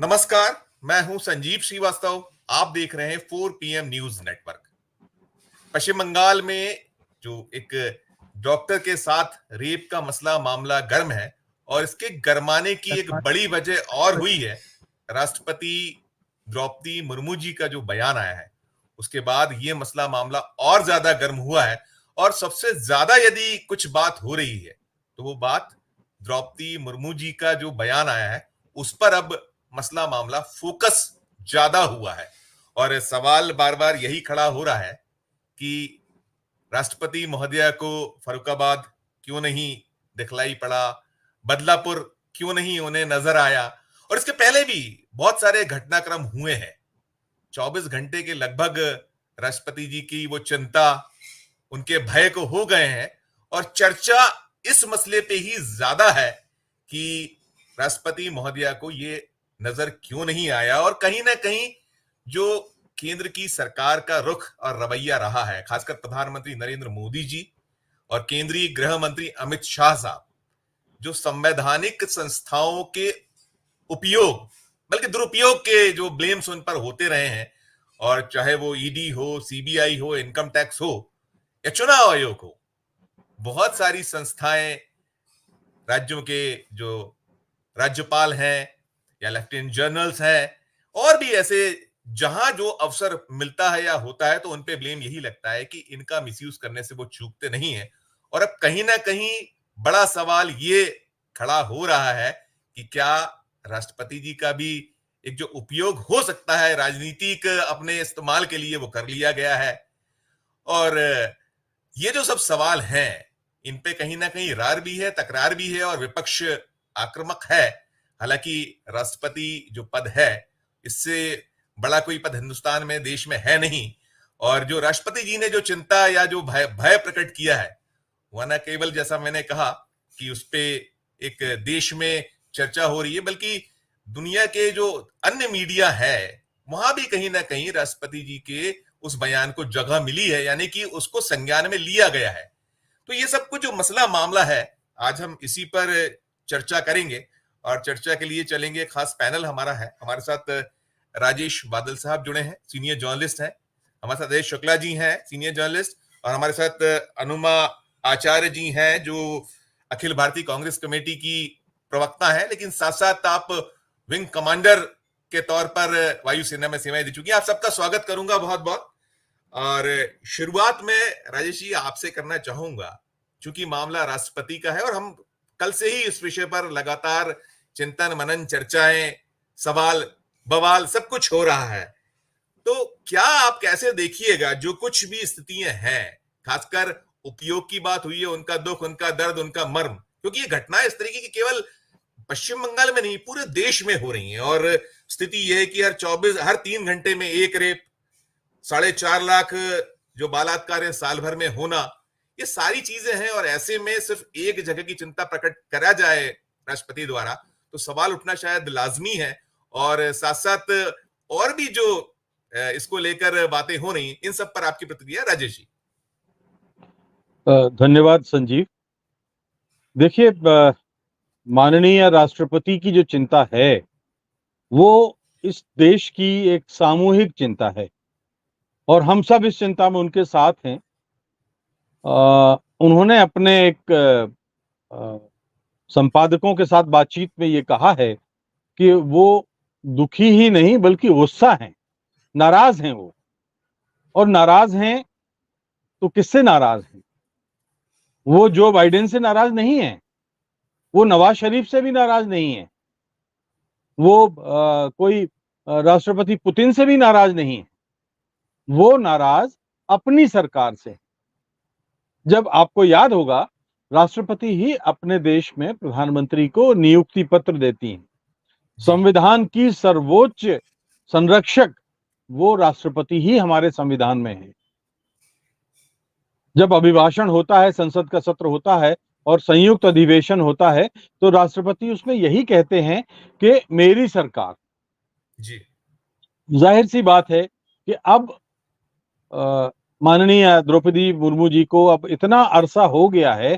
नमस्कार, मैं हूं संजीव श्रीवास्तव। आप देख रहे हैं 4 PM न्यूज नेटवर्क। पश्चिम बंगाल में जो एक डॉक्टर के साथ रेप का मसला मामला गर्म है और इसके गरमाने की एक बड़ी वजह और हुई है राष्ट्रपति द्रौपदी मुर्मू जी का जो बयान आया है। उसके बाद ये मसला मामला और ज्यादा गर्म हुआ है और सबसे ज्यादा यदि कुछ बात हो रही है तो वो बात द्रौपदी मुर्मू जी का जो बयान आया है उस पर अब मसला मामला फोकस ज्यादा हुआ है। और सवाल बार बार यही खड़ा हो रहा है कि राष्ट्रपति महोदया को फर्रुखाबाद क्यों नहीं दिखलाई पड़ा, बदलापुर क्यों नहीं उन्हें नजर आया। और इसके पहले भी बहुत सारे घटनाक्रम हुए हैं। 24 घंटे के लगभग राष्ट्रपति जी की वो चिंता, उनके भय को हो गए हैं और चर्चा इस मसले पे ही ज्यादा है कि राष्ट्रपति महोदया को ये नजर क्यों नहीं आया। और कहीं ना कहीं जो केंद्र की सरकार का रुख और रवैया रहा है, खासकर प्रधानमंत्री नरेंद्र मोदी जी और केंद्रीय गृह मंत्री अमित शाह साहब, जो संवैधानिक संस्थाओं के उपयोग बल्कि दुरुपयोग के जो ब्लेम्स उन पर होते रहे हैं, और चाहे वो ईडी हो, सीबीआई हो, इनकम टैक्स हो या चुनाव आयोग हो, बहुत सारी संस्थाएं, राज्यों के जो राज्यपाल हैं या लेफ्टिनेंट जनरल्स हैं और भी ऐसे, जहां जो अवसर मिलता है या होता है तो उन पे ब्लेम यही लगता है कि इनका मिसयूज करने से वो चूकते नहीं है। और अब कहीं ना कहीं बड़ा सवाल ये खड़ा हो रहा है कि क्या राष्ट्रपति जी का भी एक जो उपयोग हो सकता है राजनीतिक अपने इस्तेमाल के लिए, वो कर लिया गया है। और ये जो सब सवाल हैं, इन पे कहीं ना कहीं रार भी है, तकरार भी है और विपक्ष आक्रामक है। हालांकि राष्ट्रपति जो पद है, इससे बड़ा कोई पद हिंदुस्तान में, देश में है नहीं। और जो राष्ट्रपति जी ने जो चिंता या जो भय प्रकट किया है, वह न केवल जैसा मैंने कहा कि उस पे एक देश में चर्चा हो रही है, बल्कि दुनिया के जो अन्य मीडिया है वहां भी कहीं ना कहीं राष्ट्रपति जी के उस बयान को जगह मिली है, यानी कि उसको संज्ञान में लिया गया है। तो ये सब कुछ जो मसला मामला है, आज हम इसी पर चर्चा करेंगे। और चर्चा के लिए चलेंगे, खास पैनल हमारा है। हमारे साथ राजेश बादल साहब जुड़े हैं, सीनियर जर्नलिस्ट हैं। हमारे साथ अजय शुक्ला जी हैं, सीनियर जर्नलिस्ट। और हमारे साथ अनुमा आचार्य जी हैं, जो अखिल भारतीय कांग्रेस कमेटी की प्रवक्ता है, लेकिन साथ साथ आप विंग कमांडर के तौर पर वायुसेना में सेवाएं दे चुकी हैं। आप सबका स्वागत करूंगा बहुत बहुत। और शुरुआत में राजेश जी आपसे करना चाहूंगा, चूंकि मामला राष्ट्रपति का है और हम कल से ही इस विषय पर लगातार चिंतन मनन, चर्चाएं, सवाल बवाल सब कुछ हो रहा है, तो क्या आप कैसे देखिएगा जो कुछ भी स्थितियां हैं, खासकर उपयोग की बात हुई है, उनका दुख, उनका दर्द, उनका मर्म, क्योंकि ये घटनाएं इस तरीके की केवल पश्चिम बंगाल में नहीं, पूरे देश में हो रही हैं। और स्थिति यह है कि हर 3 घंटे में एक रेप, 4.5 लाख जो बलात्कार है साल भर में होना, ये सारी चीजें हैं। और ऐसे में सिर्फ एक जगह की चिंता प्रकट करा जाए राष्ट्रपति द्वारा तो सवाल उठना शायद लाजमी है। और साथ साथ और भी जो इसको लेकर बातें हो रही, इन सब पर आपकी प्रतिक्रिया राजेश जी। धन्यवाद संजीव। देखिए, माननीय राष्ट्रपति की जो चिंता है वो इस देश की एक सामूहिक चिंता है और हम सब इस चिंता में उनके साथ हैं। उन्होंने अपने एक संपादकों के साथ बातचीत में ये कहा है कि वो दुखी ही नहीं बल्कि गुस्सा हैं, नाराज हैं वो। और नाराज हैं तो किससे नाराज हैं? वो जो बाइडेन से नाराज नहीं है, वो नवाज शरीफ से भी नाराज नहीं है, वो कोई राष्ट्रपति पुतिन से भी नाराज नहीं है, वो नाराज अपनी सरकार से। जब आपको याद होगा, राष्ट्रपति ही अपने देश में प्रधानमंत्री को नियुक्ति पत्र देती हैं। संविधान की सर्वोच्च संरक्षक वो राष्ट्रपति ही हमारे संविधान में है। जब अभिभाषण होता है, संसद का सत्र होता है और संयुक्त अधिवेशन होता है, तो राष्ट्रपति उसमें यही कहते हैं कि मेरी सरकार। जी, जाहिर सी बात है कि अब माननीय द्रौपदी मुर्मू जी को अब इतना अरसा हो गया है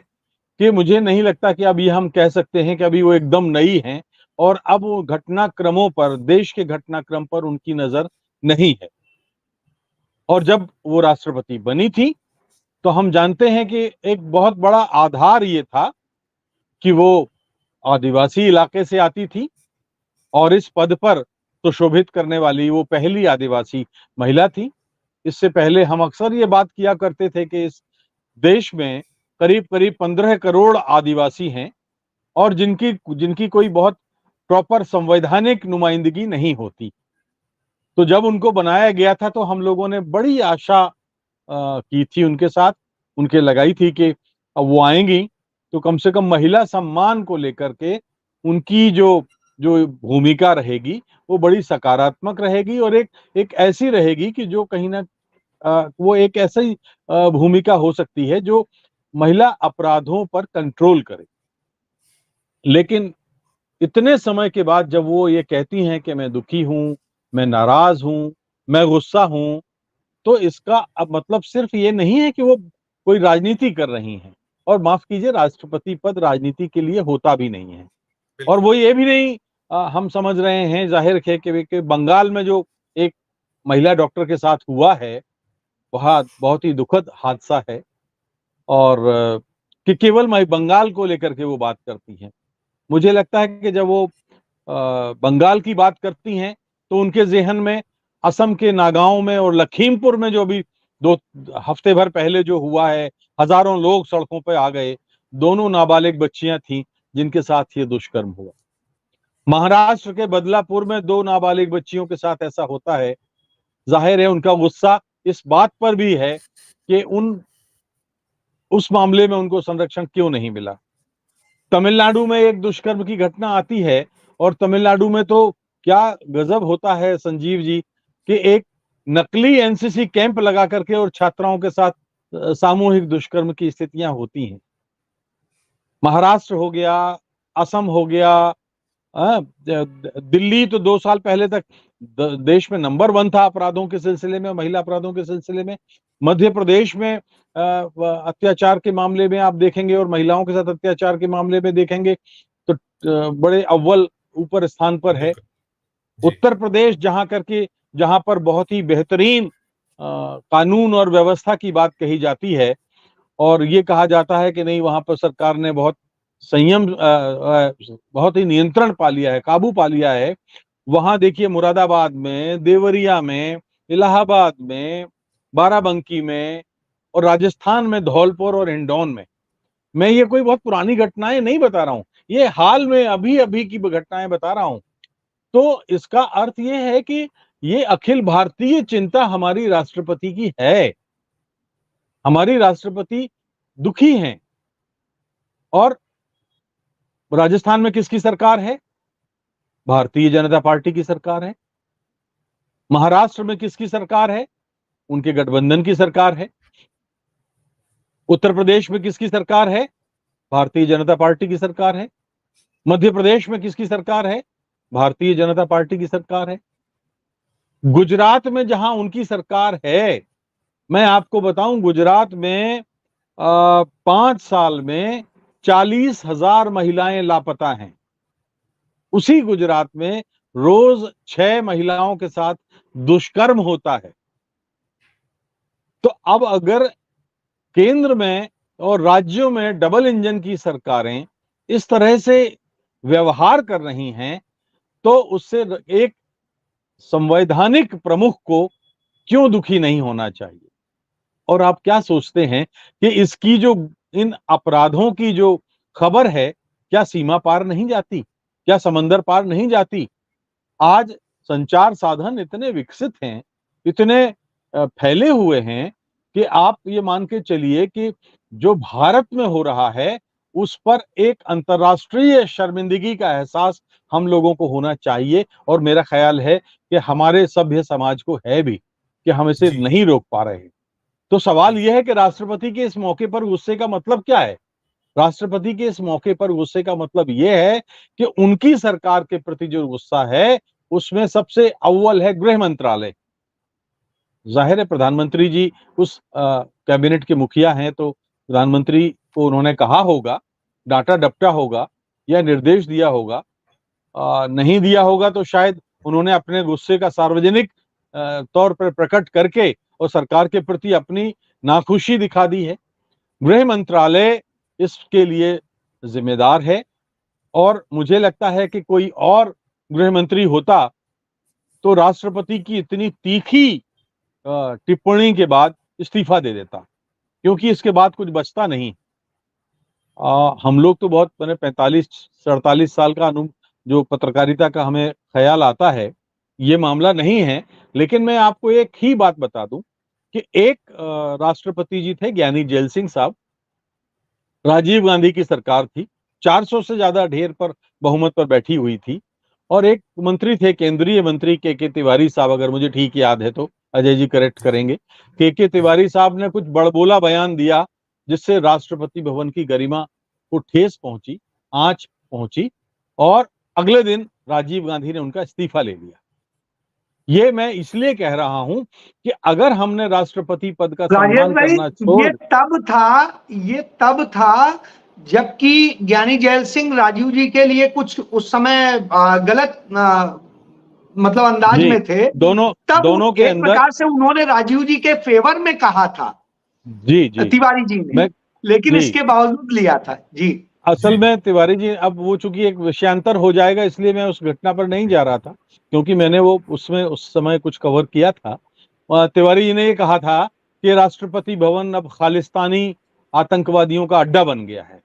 कि मुझे नहीं लगता कि अब ये हम कह सकते हैं कि अभी वो एकदम नई हैं। और अब वो घटनाक्रमों पर, देश के घटनाक्रम पर उनकी नजर नहीं है। और जब वो राष्ट्रपति बनी थी तो हम जानते हैं कि एक बहुत बड़ा आधार ये था कि वो आदिवासी इलाके से आती थी और इस पद पर सुशोभित करने वाली वो पहली आदिवासी महिला थी। इससे पहले हम अक्सर ये बात किया करते थे कि इस देश में करीब करीब 15 करोड़ आदिवासी हैं और जिनकी जिनकी कोई बहुत प्रॉपर संवैधानिक नुमाइंदगी नहीं होती। तो जब उनको बनाया गया था तो हम लोगों ने बड़ी आशा की थी उनके साथ, उनके लगाई थी कि अब वो आएंगी तो कम से कम महिला सम्मान को लेकर के उनकी जो जो भूमिका रहेगी वो बड़ी सकारात्मक रहेगी और एक एक ऐसी रहेगी कि जो कहीं ना वो एक ऐसी भूमिका हो सकती है जो महिला अपराधों पर कंट्रोल करे। लेकिन इतने समय के बाद जब वो ये कहती हैं कि मैं दुखी हूं, मैं नाराज हूं, मैं गुस्सा हूं, तो इसका अब मतलब सिर्फ ये नहीं है कि वो कोई राजनीति कर रही हैं। और माफ कीजिए, राष्ट्रपति पद राजनीति के लिए होता भी नहीं है। और बिल्कुल। वो ये भी नहीं हम समझ रहे हैं, जाहिर है कि बंगाल में जो एक महिला डॉक्टर के साथ हुआ है, वह बहुत ही दुखद हादसा है। और कि केवल बंगाल को लेकर के वो बात करती हैं। मुझे लगता है कि जब वो बंगाल की बात करती हैं तो उनके ज़हन में असम के नागांव में और लखीमपुर में जो भी 2 हफ्ते भर पहले जो हुआ है, हजारों लोग सड़कों पे आ गए, दोनों नाबालिग बच्चियां थीं जिनके साथ ये दुष्कर्म हुआ। महाराष्ट्र के बदलापुर में 2 नाबालिग बच्चियों के साथ ऐसा होता है। जाहिर है उनका गुस्सा इस बात पर भी है कि उन उस मामले में उनको संरक्षण क्यों नहीं मिला। तमिलनाडु में एक दुष्कर्म की घटना आती है और तमिलनाडु में तो क्या गजब होता है संजीव जी कि एक नकली एनसीसी कैंप लगा करके और छात्राओं के साथ सामूहिक दुष्कर्म की स्थितियां होती हैं। महाराष्ट्र हो गया, असम हो गया, दिल्ली तो 2 साल पहले तक देश में नंबर 1 था अपराधों के सिलसिले में, महिला अपराधों के सिलसिले में। मध्य प्रदेश में अत्याचार के मामले में आप देखेंगे और महिलाओं के साथ अत्याचार के मामले में देखेंगे तो बड़े अव्वल ऊपर स्थान पर है। बिल्कुल। जी। उत्तर प्रदेश जहां पर बहुत ही बेहतरीन कानून और व्यवस्था की बात कही जाती है और ये कहा जाता है कि नहीं, वहां पर सरकार ने बहुत संयम बहुत ही नियंत्रण पा लिया है, काबू पा लिया है। वहां देखिए मुरादाबाद में, देवरिया में, इलाहाबाद में, बाराबंकी में और राजस्थान में धौलपुर और हिंडौन में। मैं ये कोई बहुत पुरानी घटनाएं नहीं बता रहा हूं, ये हाल में अभी अभी की घटनाएं बता रहा हूं। तो इसका अर्थ ये है कि ये अखिल भारतीय चिंता हमारी राष्ट्रपति की है। हमारी राष्ट्रपति दुखी हैं। और राजस्थान में किसकी सरकार है? भारतीय जनता पार्टी की सरकार है। महाराष्ट्र में किसकी सरकार है? उनके गठबंधन की सरकार है। उत्तर प्रदेश में किसकी सरकार है? भारतीय जनता पार्टी की सरकार है। मध्य प्रदेश में किसकी सरकार है? भारतीय जनता पार्टी की सरकार है। गुजरात में जहां उनकी सरकार है, मैं आपको बताऊं, गुजरात में 5 साल में 40,000 महिलाएं लापता हैं। उसी गुजरात में रोज 6 महिलाओं के साथ दुष्कर्म होता है। तो अब अगर केंद्र में और राज्यों में डबल इंजन की सरकारें इस तरह से व्यवहार कर रही हैं तो उससे एक संवैधानिक प्रमुख को क्यों दुखी नहीं होना चाहिए। और आप क्या सोचते हैं कि इसकी जो इन अपराधों की जो खबर है, क्या सीमा पार नहीं जाती? क्या समंदर पार नहीं जाती? आज संचार साधन इतने विकसित हैं, इतने फैले हुए हैं कि आप ये मान के चलिए कि जो भारत में हो रहा है उस पर एक अंतर्राष्ट्रीय शर्मिंदगी का एहसास हम लोगों को होना चाहिए। और मेरा ख्याल है कि हमारे सभ्य समाज को है भी, कि हम इसे जी। नहीं रोक पा रहे हैं। तो सवाल जी। यह है कि राष्ट्रपति के इस मौके पर गुस्से का मतलब क्या है? राष्ट्रपति के इस मौके पर गुस्से का मतलब यह है कि उनकी सरकार के प्रति जो गुस्सा है उसमें सबसे अव्वल है गृह मंत्रालय। जाहिर है प्रधानमंत्री जी उस कैबिनेट के मुखिया हैं तो प्रधानमंत्री को उन्होंने कहा होगा, डांटा डपटा होगा या निर्देश दिया होगा नहीं दिया होगा तो शायद उन्होंने अपने गुस्से का सार्वजनिक तौर पर प्रकट करके और सरकार के प्रति अपनी नाखुशी दिखा दी है। गृह मंत्रालय इसके लिए जिम्मेदार है और मुझे लगता है कि कोई और गृह मंत्री होता तो राष्ट्रपति की इतनी तीखी टिप्पणी के बाद इस्तीफा दे देता, क्योंकि इसके बाद कुछ बचता नहीं। हम लोग तो बहुत मैंने 45-47 साल का जो पत्रकारिता का हमें ख्याल आता है, ये मामला नहीं है। लेकिन मैं आपको एक ही बात बता दूं कि एक राष्ट्रपति जी थे ज्ञानी जैल सिंह साहब, राजीव गांधी की सरकार थी, 400 से ज्यादा ढेर पर बहुमत पर बैठी हुई थी, और एक मंत्री थे केंद्रीय मंत्री के तिवारी साहब, अगर मुझे ठीक याद है तो अजय जी करेक्ट करेंगे। के तिवारी साहब ने कुछ बड़बोला बयान दिया जिससे राष्ट्रपति भवन की गरिमा को ठेस पहुंची, आंच पहुंची, और अगले दिन राजीव गांधी ने उनका इस्तीफा ले लिया। ये मैं इसलिए कह रहा हूं कि अगर हमने राष्ट्रपति पद का राजेश सम्मान भाई, करना छोड़, ये तब था जबकि ज्ञानी जैल सिंह राजीव जी के लिए कुछ उस समय गलत मतलब अंदाज जी, में थे। दोनों के एक अंदर प्रकार से उन्होंने राजीव जी के फेवर में कहा था जी जी तिवारी जी ने, लेकिन जी, इसके बावजूद लिया था। जी, असल में तिवारी जी, अब वो चूंकि एक विषयांतर हो जाएगा इसलिए मैं उस घटना पर नहीं जा रहा था, क्योंकि मैंने वो उसमें उस समय कुछ कवर किया था। तिवारी जी ने ये कहा था कि राष्ट्रपति भवन अब खालिस्तानी आतंकवादियों का अड्डा बन गया है।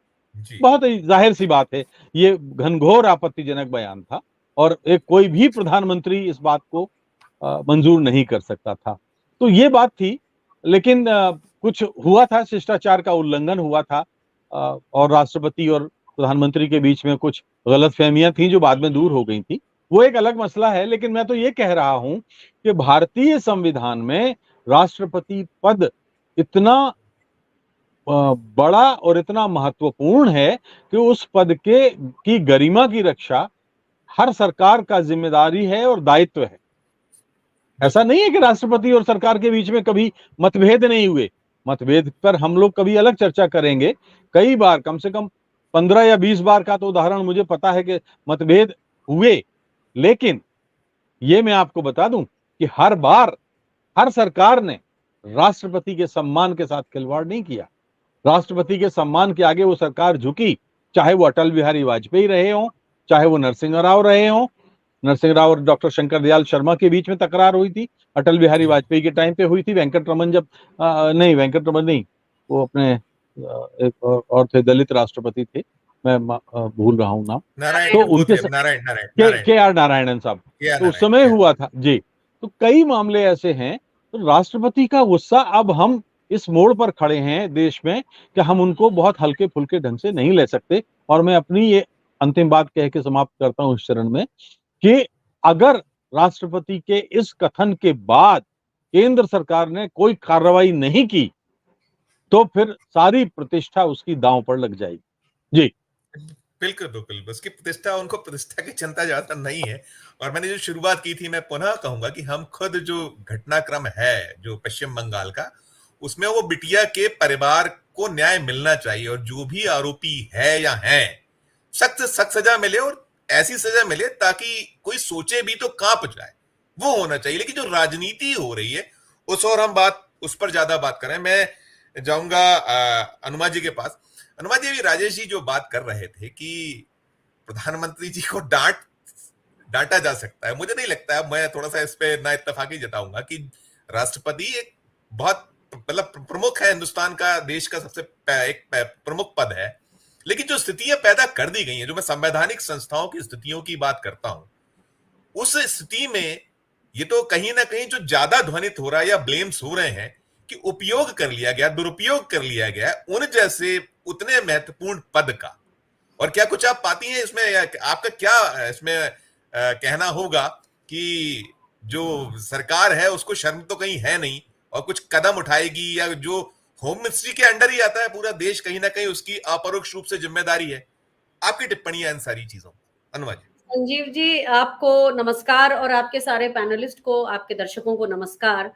बहुत ही जाहिर सी बात है, ये घनघोर आपत्तिजनक बयान था और एक कोई भी प्रधानमंत्री इस बात को मंजूर नहीं कर सकता था। तो ये बात थी, लेकिन कुछ हुआ था, शिष्टाचार का उल्लंघन हुआ था, और राष्ट्रपति और प्रधानमंत्री के बीच में कुछ गलतफहमियां थी जो बाद में दूर हो गई थी, वो एक अलग मसला है। लेकिन मैं तो ये कह रहा हूं कि भारतीय संविधान में राष्ट्रपति पद इतना बड़ा और इतना महत्वपूर्ण है कि उस पद की गरिमा की रक्षा हर सरकार का जिम्मेदारी है और दायित्व है। ऐसा नहीं है कि राष्ट्रपति और सरकार के बीच में कभी मतभेद नहीं हुए। मतभेद पर हम लोग कभी अलग चर्चा करेंगे। कई बार, कम से कम 15 या 20 बार का तो उदाहरण मुझे पता है कि मतभेद हुए, लेकिन ये मैं आपको बता दूं कि हर बार हर सरकार ने राष्ट्रपति के सम्मान के साथ खिलवाड़ नहीं किया। राष्ट्रपति के सम्मान के आगे वो सरकार झुकी, चाहे वो अटल बिहारी वाजपेयी रहे हों, चाहे वो नरसिंह राव रहे हों। नरसिंह राव और डॉक्टर शंकर दयाल शर्मा के बीच में तकरार हुई थी, अटल बिहारी वाजपेयी के टाइम पे हुई थी। वेंकटरमन जब नहीं, वेंकटरमन नहीं, वो अपने एक और थे, दलित राष्ट्रपति थे, मैं भूल रहा हूँ नाम, तो उनके के आर नारायणन साहब, तो उस समय हुआ था जी। तो कई मामले ऐसे हैं। तो राष्ट्रपति का गुस्सा, अब हम इस मोड़ पर खड़े हैं देश में कि हम उनको बहुत हल्के फुल्के ढंग से नहीं ले सकते। और मैं अपनी ये अंतिम बात कह के समाप्त करता हूं इस चरण में कि अगर राष्ट्रपति के इस कथन के बाद केंद्र सरकार ने कोई कार्रवाई नहीं की तो फिर सारी प्रतिष्ठा उसकी दांव पर लग जाएगी। जी बिल्कुल बिल्कुल, उसकी प्रतिष्ठा, उनको प्रतिष्ठा की चिंता ज्यादा नहीं है। और मैंने जो शुरुआत की थी, मैं पुनः कहूंगा कि हम खुद जो घटनाक्रम है जो पश्चिम बंगाल का, उसमें वो बिटिया के परिवार को न्याय मिलना चाहिए, और जो भी आरोपी है या हैं, सख्त सख्त सजा मिले, और ऐसी सजा मिले ताकि कोई सोचे भी तो कांप जाए, वो होना चाहिए। लेकिन जो राजनीति हो रही है उस पर ज्यादा बात करें। मैं जाऊंगा अनुमा जी के पास। अनुमा जी, अभी राजेश जी जो बात कर रहे थे कि प्रधानमंत्री जी को डांटा जा सकता है, मुझे नहीं लगता है, मैं थोड़ा सा इस पे ना इत्तेफाकी जताऊंगा कि राष्ट्रपति एक बहुत मतलब प्रमुख है, हिंदुस्तान का, देश का सबसे एक प्रमुख पद है। लेकिन जो स्थितियां पैदा कर दी गई हैं, जो मैं संवैधानिक संस्थाओं की स्थितियों की बात करता हूं, उस स्थिति में ये तो कहीं ना कहीं जो ज्यादा ध्वनित हो रहा है या ब्लेम्स हो रहे हैं कि उपयोग कर लिया गया, दुरुपयोग कर लिया गया उन जैसे उतने महत्वपूर्ण पद का। और क्या कुछ आप पाती हैं इसमें, या आपका क्या इसमें कहना होगा कि जो सरकार है उसको शर्म तो कहीं है नहीं और कुछ कदम उठाएगी, या जो होम मिनिस्ट्री के अंडर ही आता है पूरा देश, कहीं ना कहीं उसकी अपरोक्ष रूप से जिम्मेदारी है? आपकी टिप्पणियां इन सारी चीजों, अनुमा जी। संजीव जी, आपको नमस्कार, और आपके सारे पैनलिस्ट को, आपके दर्शकों को नमस्कार।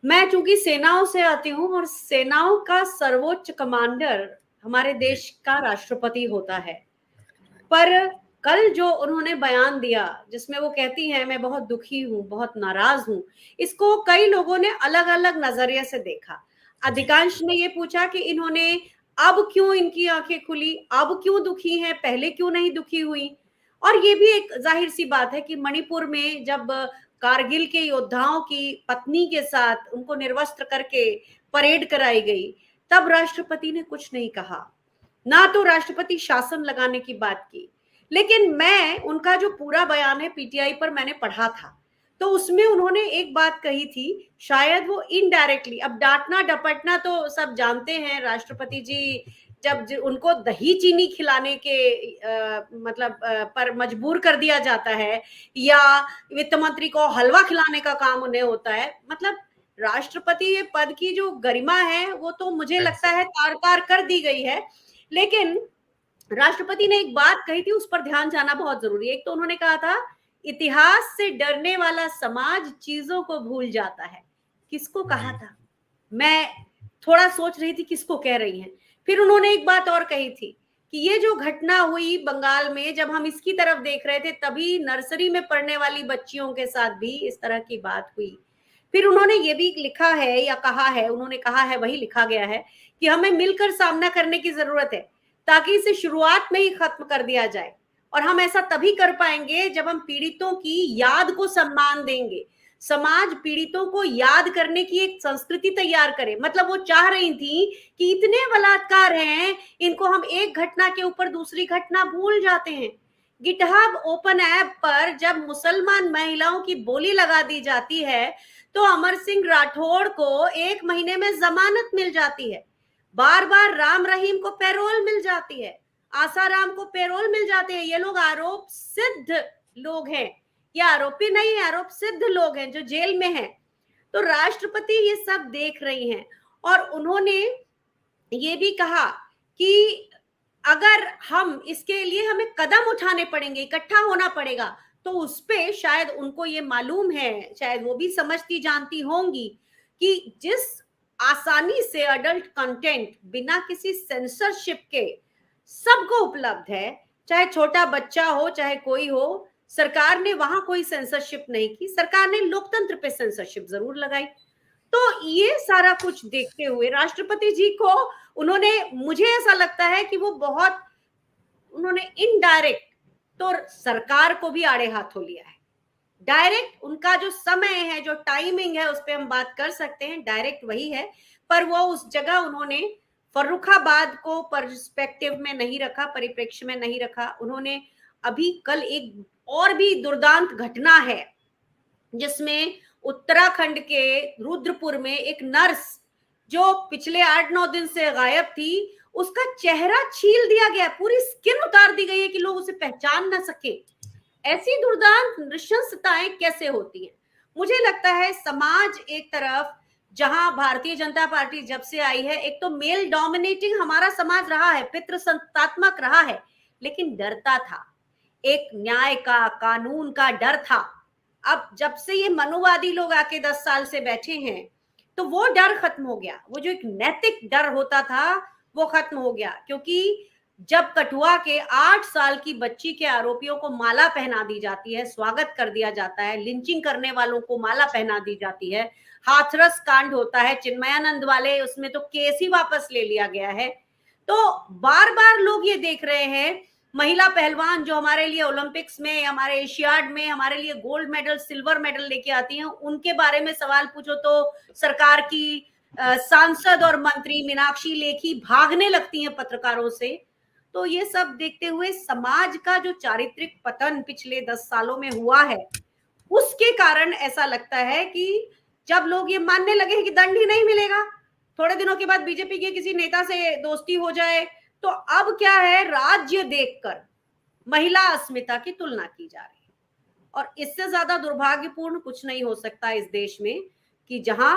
मैं चूंकि सेनाओं से आती हूं, और सेनाओं का सर्वोच्च कमांडर हमारे देश का राष्ट्रपति होता है, पर कल जो उन्होंने बयान दिया जिसमें वो कहती हैं मैं बहुत दुखी हूं, बहुत नाराज हूं, इसको कई लोगों ने अलग अलग नजरिए से देखा। अधिकांश ने ये पूछा कि इन्होंने अब क्यों इनकी आंखें खुली, अब क्यों दुखी हैं, पहले क्यों नहीं दुखी हुई। और ये भी एक जाहिर सी बात है कि मणिपुर में जब कारगिल के योद्धाओं की पत्नी के साथ उनको निर्वस्त्र करके परेड कराई गई, तब राष्ट्रपति ने कुछ नहीं कहा, ना तो राष्ट्रपति शासन लगाने की बात की। लेकिन मैं उनका जो पूरा बयान है पीटीआई पर मैंने पढ़ा था, तो उसमें उन्होंने एक बात कही थी, शायद वो इनडायरेक्टली, अब डांटना डपटना तो सब जानते हैं, राष्ट्रपति जी जब उनको दही चीनी खिलाने के पर मजबूर कर दिया जाता है या वित्त मंत्री को हलवा खिलाने का काम उन्हें होता है, मतलब राष्ट्रपति ये पद की जो गरिमा है वो तो मुझे लगता है तार तार कर दी गई है। लेकिन राष्ट्रपति ने एक बात कही थी, उस पर ध्यान जाना बहुत जरूरी है। एक तो उन्होंने कहा था इतिहास से डरने वाला समाज चीजों को भूल जाता है। किसको कहा था? मैं थोड़ा सोच रही थी किसको कह रही हैं। फिर उन्होंने एक बात और कही थी कि ये जो घटना हुई बंगाल में, जब हम इसकी तरफ देख रहे थे तभी नर्सरी में पढ़ने वाली बच्चियों के साथ भी इस तरह की बात हुई। फिर उन्होंने ये भी लिखा है या कहा है, उन्होंने कहा है, वही लिखा गया है कि हमें मिलकर सामना करने की जरूरत है ताकि इसे शुरुआत में ही खत्म कर दिया जाए। और हम ऐसा तभी कर पाएंगे जब हम पीड़ितों की याद को सम्मान देंगे। समाज पीड़ितों को याद करने की एक संस्कृति तैयार करे। मतलब वो चाह रही थी कि इतने बलात्कार हैं, इनको हम एक घटना के ऊपर दूसरी घटना भूल जाते हैं। गिटहब ओपन ऐप पर जब मुसलमान महिलाओं की बोली लगा दी जाती है तो अमर सिंह राठौड़ को 1 महीने में जमानत मिल जाती है। बार बार राम रहीम को पैरोल मिल जाती है, आसाराम को पैरोल मिल जाते हैं। ये लोग आरोप सिद्ध लोग हैं, ये आरोपी नहीं है, आरोप सिद्ध लोग हैं जो जेल में हैं। तो राष्ट्रपति ये सब देख रही हैं और उन्होंने ये भी कहा कि अगर हम इसके लिए हमें कदम उठाने पड़ेंगे, इकट्ठा होना पड़ेगा, तो उस पे शायद उनको ये मालूम है, शायद वो भी समझती जानती होंगी कि जिस आसानी से अडल्ट कंटेंट बिना किसी सेंसरशिप के सबको उपलब्ध है, चाहे छोटा बच्चा हो चाहे कोई हो, सरकार ने वहां कोई सेंसरशिप नहीं की। सरकार ने लोकतंत्र पे सेंसरशिप जरूर लगाई। तो ये सारा कुछ देखते हुए राष्ट्रपति जी को उन्होंने, मुझे ऐसा लगता है कि वो बहुत, उन्होंने इनडायरेक्ट तो सरकार को भी आड़े हाथों लिया है। डायरेक्ट उनका जो समय है, जो टाइमिंग है, उस पर हम बात कर सकते हैं, डायरेक्ट वही है, पर वो उस जगह उन्होंने फर्रुखाबाद को पर्सपेक्टिव में नहीं रखा, परिप्रेक्ष्य में नहीं रखा। उन्होंने अभी कल एक और भी दुर्दांत घटना है जिसमें उत्तराखंड के रुद्रपुर में एक नर्स जो पिछले 8-9 दिन से गायब थी, उसका चेहरा छील दिया गया, पूरी स्किन उतार दी गई है कि लोग उसे पहचान ना सके। ऐसी दुर्दांत नृशंसताएं कैसे होती हैं? मुझे लगता है समाज एक तरफ, जहां भारतीय जनता पार्टी जब से आई है, एक तो मेल डोमिनेटिंग हमारा समाज रहा है, पितृसत्तात्मक रहा है, लेकिन डरता था, एक न्याय का, कानून का डर था। अब जब से ये मनुवादी लोग आके 10 साल से बैठे हैं तो वो डर खत्म हो गया। वो जो एक नैतिक डर होता था वो खत्म हो गया, क्योंकि जब कठुआ के 8 साल की बच्ची के आरोपियों को माला पहना दी जाती है, स्वागत कर दिया जाता है, लिंचिंग करने वालों को माला पहना दी जाती है, हाथरस कांड होता है चिन्मयानंद वाले, उसमें तो केस ही वापस ले लिया गया है। तो बार बार लोग ये देख रहे हैं, महिला पहलवान जो हमारे लिए ओलंपिक्स में, हमारे एशियाड में हमारे लिए गोल्ड मेडल, सिल्वर मेडल लेके आती हैं, उनके बारे में सवाल पूछो तो सरकार की सांसद और मंत्री मीनाक्षी लेखी भागने लगती हैं पत्रकारों से। तो ये सब देखते हुए समाज का जो चारित्रिक पतन पिछले 10 सालों में हुआ है, उसके कारण ऐसा लगता है कि जब लोग ये मानने लगे कि दंड ही नहीं मिलेगा, थोड़े दिनों के बाद बीजेपी के किसी नेता से दोस्ती हो जाए, तो अब क्या है, राज्य देखकर महिला अस्मिता की तुलना की जा रही है। और इससे ज्यादा दुर्भाग्यपूर्ण कुछ नहीं हो सकता इस देश में कि जहां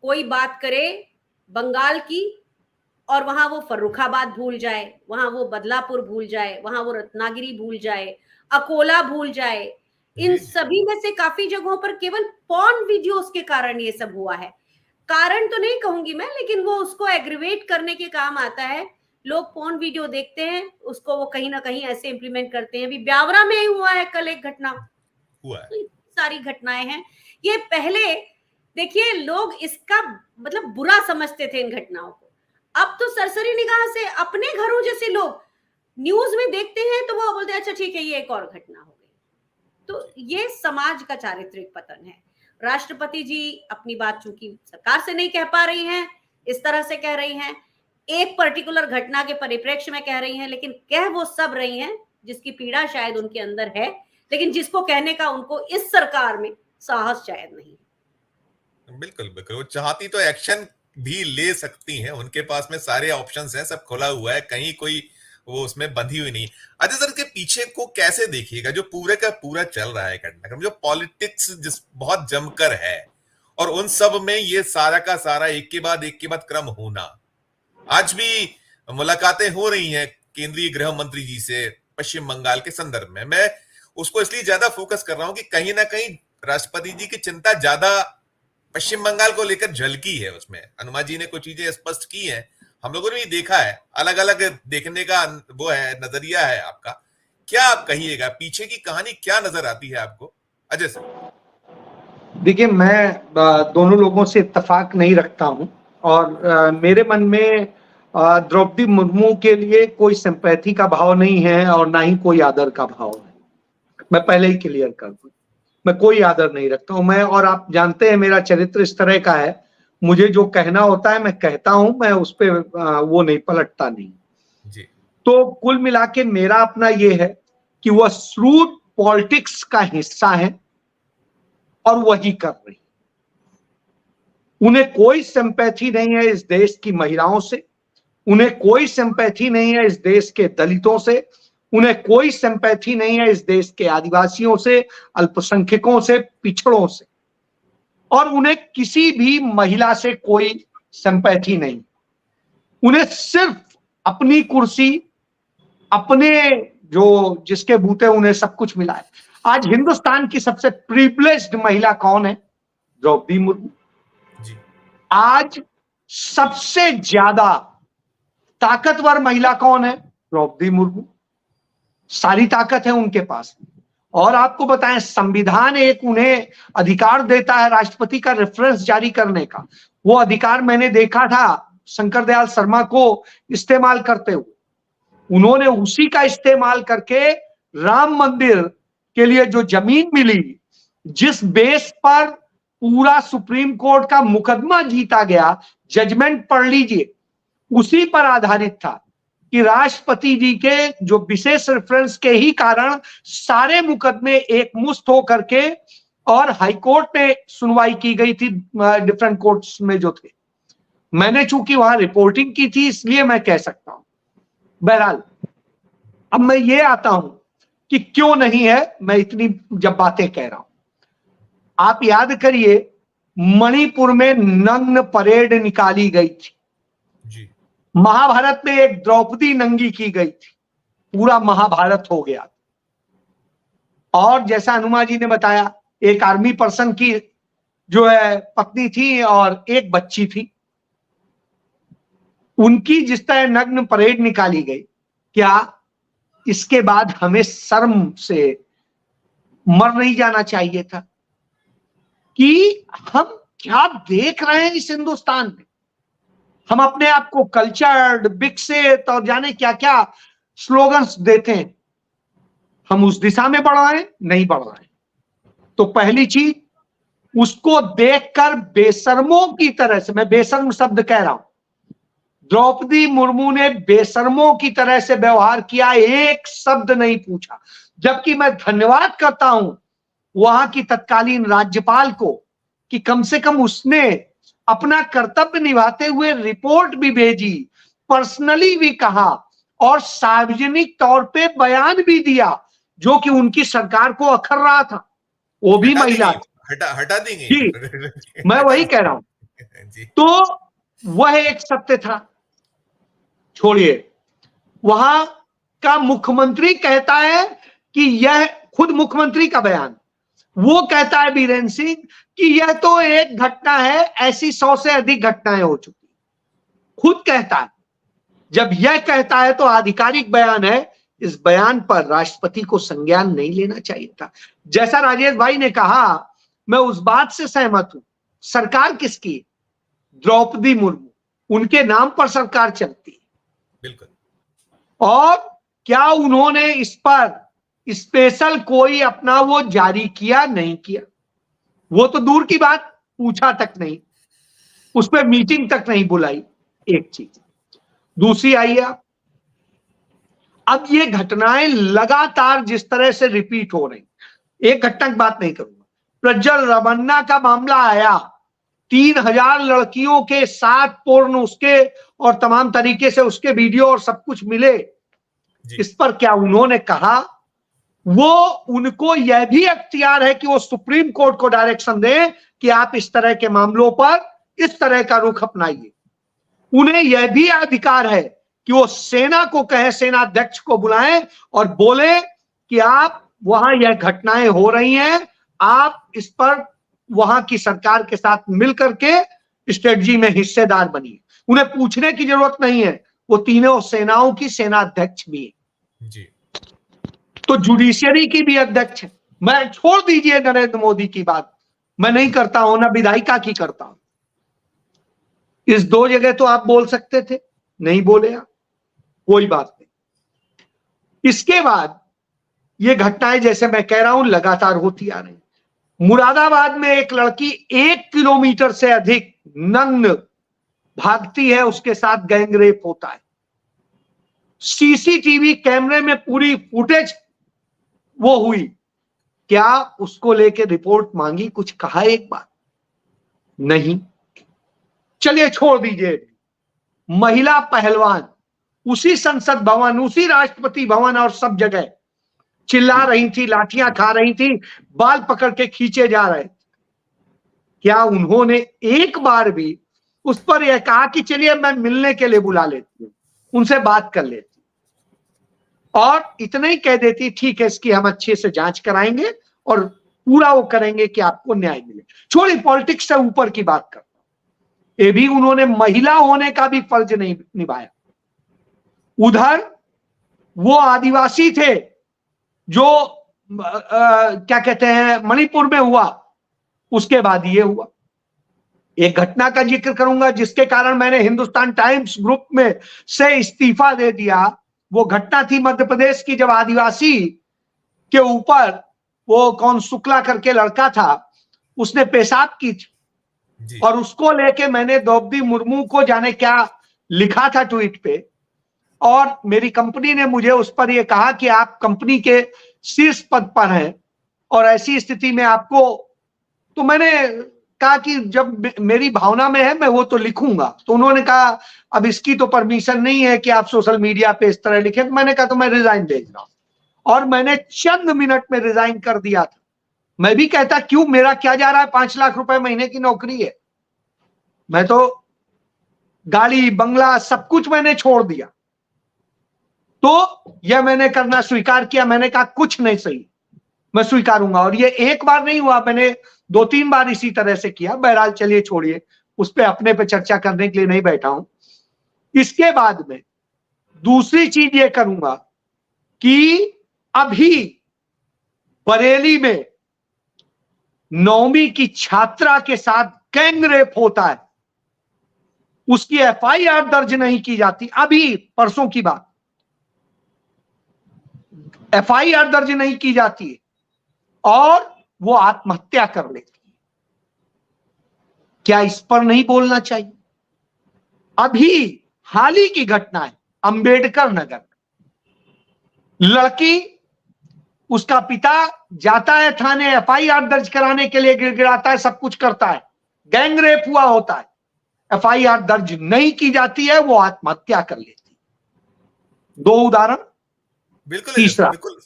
कोई बात करे बंगाल की और वहां वो फर्रुखाबाद भूल जाए, वहां वो बदलापुर भूल जाए, वहां वो रत्नागिरी भूल जाए, अकोला भूल जाए। इन सभी में से काफी जगहों पर केवल पॉर्न वीडियोस के कारण ये सब हुआ है। कारण तो नहीं कहूंगी मैं, लेकिन वो उसको एग्रीवेट करने के काम आता है लोग पोर्न वीडियो देखते हैं, उसको वो कहीं ना कहीं ऐसे इम्प्लीमेंट करते हैं। अभी ब्यावरा में ही हुआ है कल एक घटना, हुआ है। तो इतनी सारी घटनाएं हैं। ये पहले देखिए लोग इसका मतलब बुरा समझते थे इन घटनाओं को, अब तो सरसरी निगाह से अपने घरों जैसे लोग न्यूज में देखते हैं तो वो बोलते हैं अच्छा ठीक है ये एक और घटना हो गई। तो ये समाज का चारित्रिक पतन है। राष्ट्रपति जी अपनी बात चूंकि सरकार से नहीं कह पा रही हैं, इस तरह से कह रही हैं, एक पर्टिकुलर घटना के परिप्रेक्ष्य में कह रही हैं, लेकिन कह वो सब रही हैं जिसकी पीड़ा शायद उनके अंदर है, लेकिन जिसको कहने का उनको इस सरकार में साहस शायद नहीं है। बिल्कुल बिल्कुल, वो चाहती तो एक्शन भी ले सकती हैं, उनके पास में सारे ऑप्शंस हैं, सब खुला हुआ है, कहीं कोई वो उसमें बंधी हुई नहीं। अजय सर के पीछे को कैसे देखिएगा जो पूरे का पूरा चल रहा है घटनाक्रम, जो पॉलिटिक्स जिस बहुत जमकर है, और उन सब में ये सारा का सारा एक के बाद क्रम होना। आज भी मुलाकातें हो रही हैं केंद्रीय गृह मंत्री जी से पश्चिम बंगाल के संदर्भ में। मैं उसको इसलिए ज्यादा फोकस कर रहा हूं कि कहीं ना कहीं राष्ट्रपति जी की चिंता ज्यादा पश्चिम बंगाल को लेकर झलकी है उसमें। अनुमा जी ने कुछ चीजें स्पष्ट की हैं, हम लोगों ने भी देखा है, अलग अलग देखने का वो है, नजरिया है आपका। क्या आप कहिएगा, पीछे की कहानी क्या नजर आती है आपको अजय सर? देखिए, मैं दोनों लोगों से इत्तेफाक नहीं रखता हूं, और मेरे मन में द्रौपदी मुर्मू के लिए कोई सिंपैथी का भाव नहीं है और ना ही कोई आदर का भाव है। मैं पहले ही क्लियर कर दूं, मैं कोई आदर नहीं रखता हूं। मैं, और आप जानते हैं मेरा चरित्र इस तरह का है, मुझे जो कहना होता है मैं कहता हूं, मैं उस पर वो नहीं पलटता नहीं जी। तो कुल मिला के मेरा अपना ये है कि वह श्रूड पॉलिटिक्स का हिस्सा है और वही कर रही। उन्हें कोई सिंपैथी नहीं है इस देश की महिलाओं से, उन्हें कोई सिंपैथी नहीं है इस देश के दलितों से, उन्हें कोई सिंपैथी नहीं है इस देश के आदिवासियों से, अल्पसंख्यकों से, पिछड़ों से, और उन्हें किसी भी महिला से कोई सिंपैथी नहीं। उन्हें सिर्फ अपनी कुर्सी, अपने जो जिसके बूते उन्हें सब कुछ मिला है। आज हिंदुस्तान की सबसे प्रिविलेज्ड महिला कौन है? द्रौपदी मुर्मू। आज सबसे ज्यादा ताकतवर महिला कौन है? द्रौपदी मुर्मू। सारी ताकत है उनके पास। और आपको बताएं, संविधान एक उन्हें अधिकार देता है राष्ट्रपति का रेफरेंस जारी करने का। वो अधिकार मैंने देखा था शंकर दयाल शर्मा को इस्तेमाल करते हुए। उन्होंने उसी का इस्तेमाल करके राम मंदिर के लिए जो जमीन मिली, जिस बेस पर पूरा सुप्रीम कोर्ट का मुकदमा जीता गया, जजमेंट पढ़ लीजिए, उसी पर आधारित था कि राष्ट्रपति जी के जो विशेष रेफरेंस के ही कारण सारे मुकदमे एक मुश्त होकर के, और हाईकोर्ट में सुनवाई की गई थी डिफरेंट कोर्ट्स में जो थे। मैंने चूंकि वहां रिपोर्टिंग की थी इसलिए मैं कह सकता हूं। बहरहाल, अब मैं ये आता हूं कि क्यों नहीं है, मैं इतनी जब बातें कह रहा हूं। आप याद करिए, मणिपुर में नग्न परेड निकाली गई थी जी। महाभारत में एक द्रौपदी नंगी की गई थी, पूरा महाभारत हो गया। और जैसा अनुमा जी ने बताया, एक आर्मी पर्सन की जो है पत्नी थी और एक बच्ची थी, उनकी जिस तरह नग्न परेड निकाली गई, क्या इसके बाद हमें शर्म से मर नहीं जाना चाहिए था कि हम क्या देख रहे हैं इस हिंदुस्तान में? हम अपने आप को कल्चर्ड, विकसित और जाने क्या क्या स्लोगन्स देते हैं, हम उस दिशा में बढ़ रहे हैं? नहीं बढ़ रहे हैं। तो पहली चीज, उसको देखकर बेशर्मों की तरह से, मैं बेशर्म शब्द कह रहा हूं, द्रौपदी मुर्मू ने बेशर्मों की तरह से व्यवहार किया, एक शब्द नहीं पूछा। जबकि मैं धन्यवाद करता हूं वहां की तत्कालीन राज्यपाल को कि कम से कम उसने अपना कर्तव्य निभाते हुए रिपोर्ट भी भेजी, पर्सनली भी कहा और सार्वजनिक तौर पे बयान भी दिया, जो कि उनकी सरकार को अखर रहा था। वो भी महिला हटा देंगे जी, मैं वही कह रहा हूं जी। तो वह एक सत्य था। छोड़िए, वहां का मुख्यमंत्री कहता है कि यह, खुद मुख्यमंत्री का बयान, वो कहता है बीरेन्द्र सिंह कि यह तो एक घटना है, ऐसी 100 से अधिक घटनाएं हो चुकी, खुद कहता है। जब यह कहता है तो आधिकारिक बयान है, इस बयान पर राष्ट्रपति को संज्ञान नहीं लेना चाहिए था। जैसा राजेश भाई ने कहा, मैं उस बात से सहमत हूं। सरकार किसकी? द्रौपदी मुर्मू, उनके नाम पर सरकार चलती है। बिल्कुल। और क्या उन्होंने इस पर स्पेशल कोई अपना वो जारी किया? नहीं किया। वो तो दूर की बात, पूछा तक नहीं, उस पर मीटिंग तक नहीं बुलाई। एक चीज। दूसरी आइए, अब ये घटनाएं लगातार जिस तरह से रिपीट हो रही, एक घटना की बात नहीं करूंगा, प्रज्वल रमन्ना का मामला आया, 3000 लड़कियों के साथ पूर्ण उसके और तमाम तरीके से उसके वीडियो और सब कुछ मिले। इस पर क्या उन्होंने कहा? वो उनको यह भी अख्तियार है कि वो सुप्रीम कोर्ट को डायरेक्शन दें कि आप इस तरह के मामलों पर इस तरह का रुख अपनाइए। उन्हें यह भी अधिकार है कि वो सेना को कहें, सेना अध्यक्ष को बुलाएं और बोले कि आप वहां यह घटनाएं हो रही हैं, आप इस पर वहां की सरकार के साथ मिलकर के स्ट्रेटजी में हिस्सेदार बनिए। उन्हें पूछने की जरूरत नहीं है, वो तीनों सेनाओं की सेना अध्यक्ष भी है जी। तो जुडिशियरी की भी अध्यक्ष है। मैं छोड़ दीजिए नरेंद्र मोदी की बात, मैं नहीं करता हूं, ना विधायिका की करता हूं। इस दो जगह तो आप बोल सकते थे, नहीं बोले आप, कोई बात नहीं। इसके बाद ये घटनाएं जैसे मैं कह रहा हूं लगातार होती आ रही। मुरादाबाद में एक लड़की 1 किलोमीटर से अधिक नग्न भागती है, उसके साथ गैंगरेप होता है। सीसीटीवी कैमरे में पूरी फुटेज वो हुई। क्या उसको लेके रिपोर्ट मांगी? कुछ कहा एक बार? नहीं। चलिए छोड़ दीजिए। महिला पहलवान उसी संसद भवन, उसी राष्ट्रपति भवन और सब जगह चिल्ला रही थी, लाठियां खा रही थी, बाल पकड़ के खींचे जा रहे थे। क्या उन्होंने एक बार भी उस पर यह कहा कि चलिए मैं मिलने के लिए बुला लेती हूं, उनसे बात कर लेती, और इतना ही कह देती ठीक है इसकी हम अच्छे से जांच कराएंगे और पूरा वो करेंगे कि आपको न्याय मिले। छोड़ी पॉलिटिक्स से ऊपर की बात करता हूं, ये भी उन्होंने महिला होने का भी फर्ज नहीं निभाया। उधर वो आदिवासी थे जो क्या कहते हैं मणिपुर में हुआ, उसके बाद ये हुआ। एक घटना का जिक्र करूंगा जिसके कारण मैंने हिंदुस्तान टाइम्स ग्रुप में से इस्तीफा दे दिया। वो घटना थी मध्य प्रदेश की, जब आदिवासी के ऊपर वो कौन शुक्ला करके लड़का था, उसने पेशाब की थी और उसको लेके मैंने द्रौपदी मुर्मू को जाने क्या लिखा था ट्वीट पे, और मेरी कंपनी ने मुझे उस पर यह कहा कि आप कंपनी के शीर्ष पद पर हैं और ऐसी स्थिति में आपको, तो मैंने कहा कि जब मेरी भावना में है मैं वो तो लिखूंगा। तो उन्होंने कहा अब इसकी तो परमिशन नहीं है कि आप सोशल मीडिया पे इस तरह लिखें। तो मैंने कहा तो मैं रिजाइन भेज रहा हूं, और मैंने चंद मिनट में रिजाइन कर दिया था। मैं भी कहता क्यों, मेरा क्या जा रहा है, 5 लाख रुपए महीने की नौकरी है, मैं तो गाड़ी बंगला सब कुछ मैंने छोड़ दिया। तो यह मैंने करना स्वीकार किया। मैंने कहा कुछ नहीं सही, मैं स्वीकारूंगा। और ये एक बार नहीं हुआ, मैंने 2-3 बार इसी तरह से किया। बहरहाल चलिए छोड़िए, उस पे अपने पे चर्चा करने के लिए नहीं बैठा हूं। इसके बाद में दूसरी चीज ये करूंगा कि अभी बरेली में 9वीं की छात्रा के साथ गैंग रेप होता है, उसकी एफआईआर दर्ज नहीं की जाती। अभी परसों की बात, एफआईआर दर्ज नहीं की जाती है और वो आत्महत्या कर लेती है। क्या इस पर नहीं बोलना चाहिए? अभी हाल ही की घटना है, अंबेडकर नगर, लड़की, उसका पिता जाता है थाने एफआईआर दर्ज कराने के लिए, गिड़गिड़ाता है, सब कुछ करता है, गैंग रेप हुआ होता है, एफआईआर दर्ज नहीं की जाती है, वो आत्महत्या कर लेती है। 2 उदाहरण। बिल्कुल तीसरा, बिल्कुल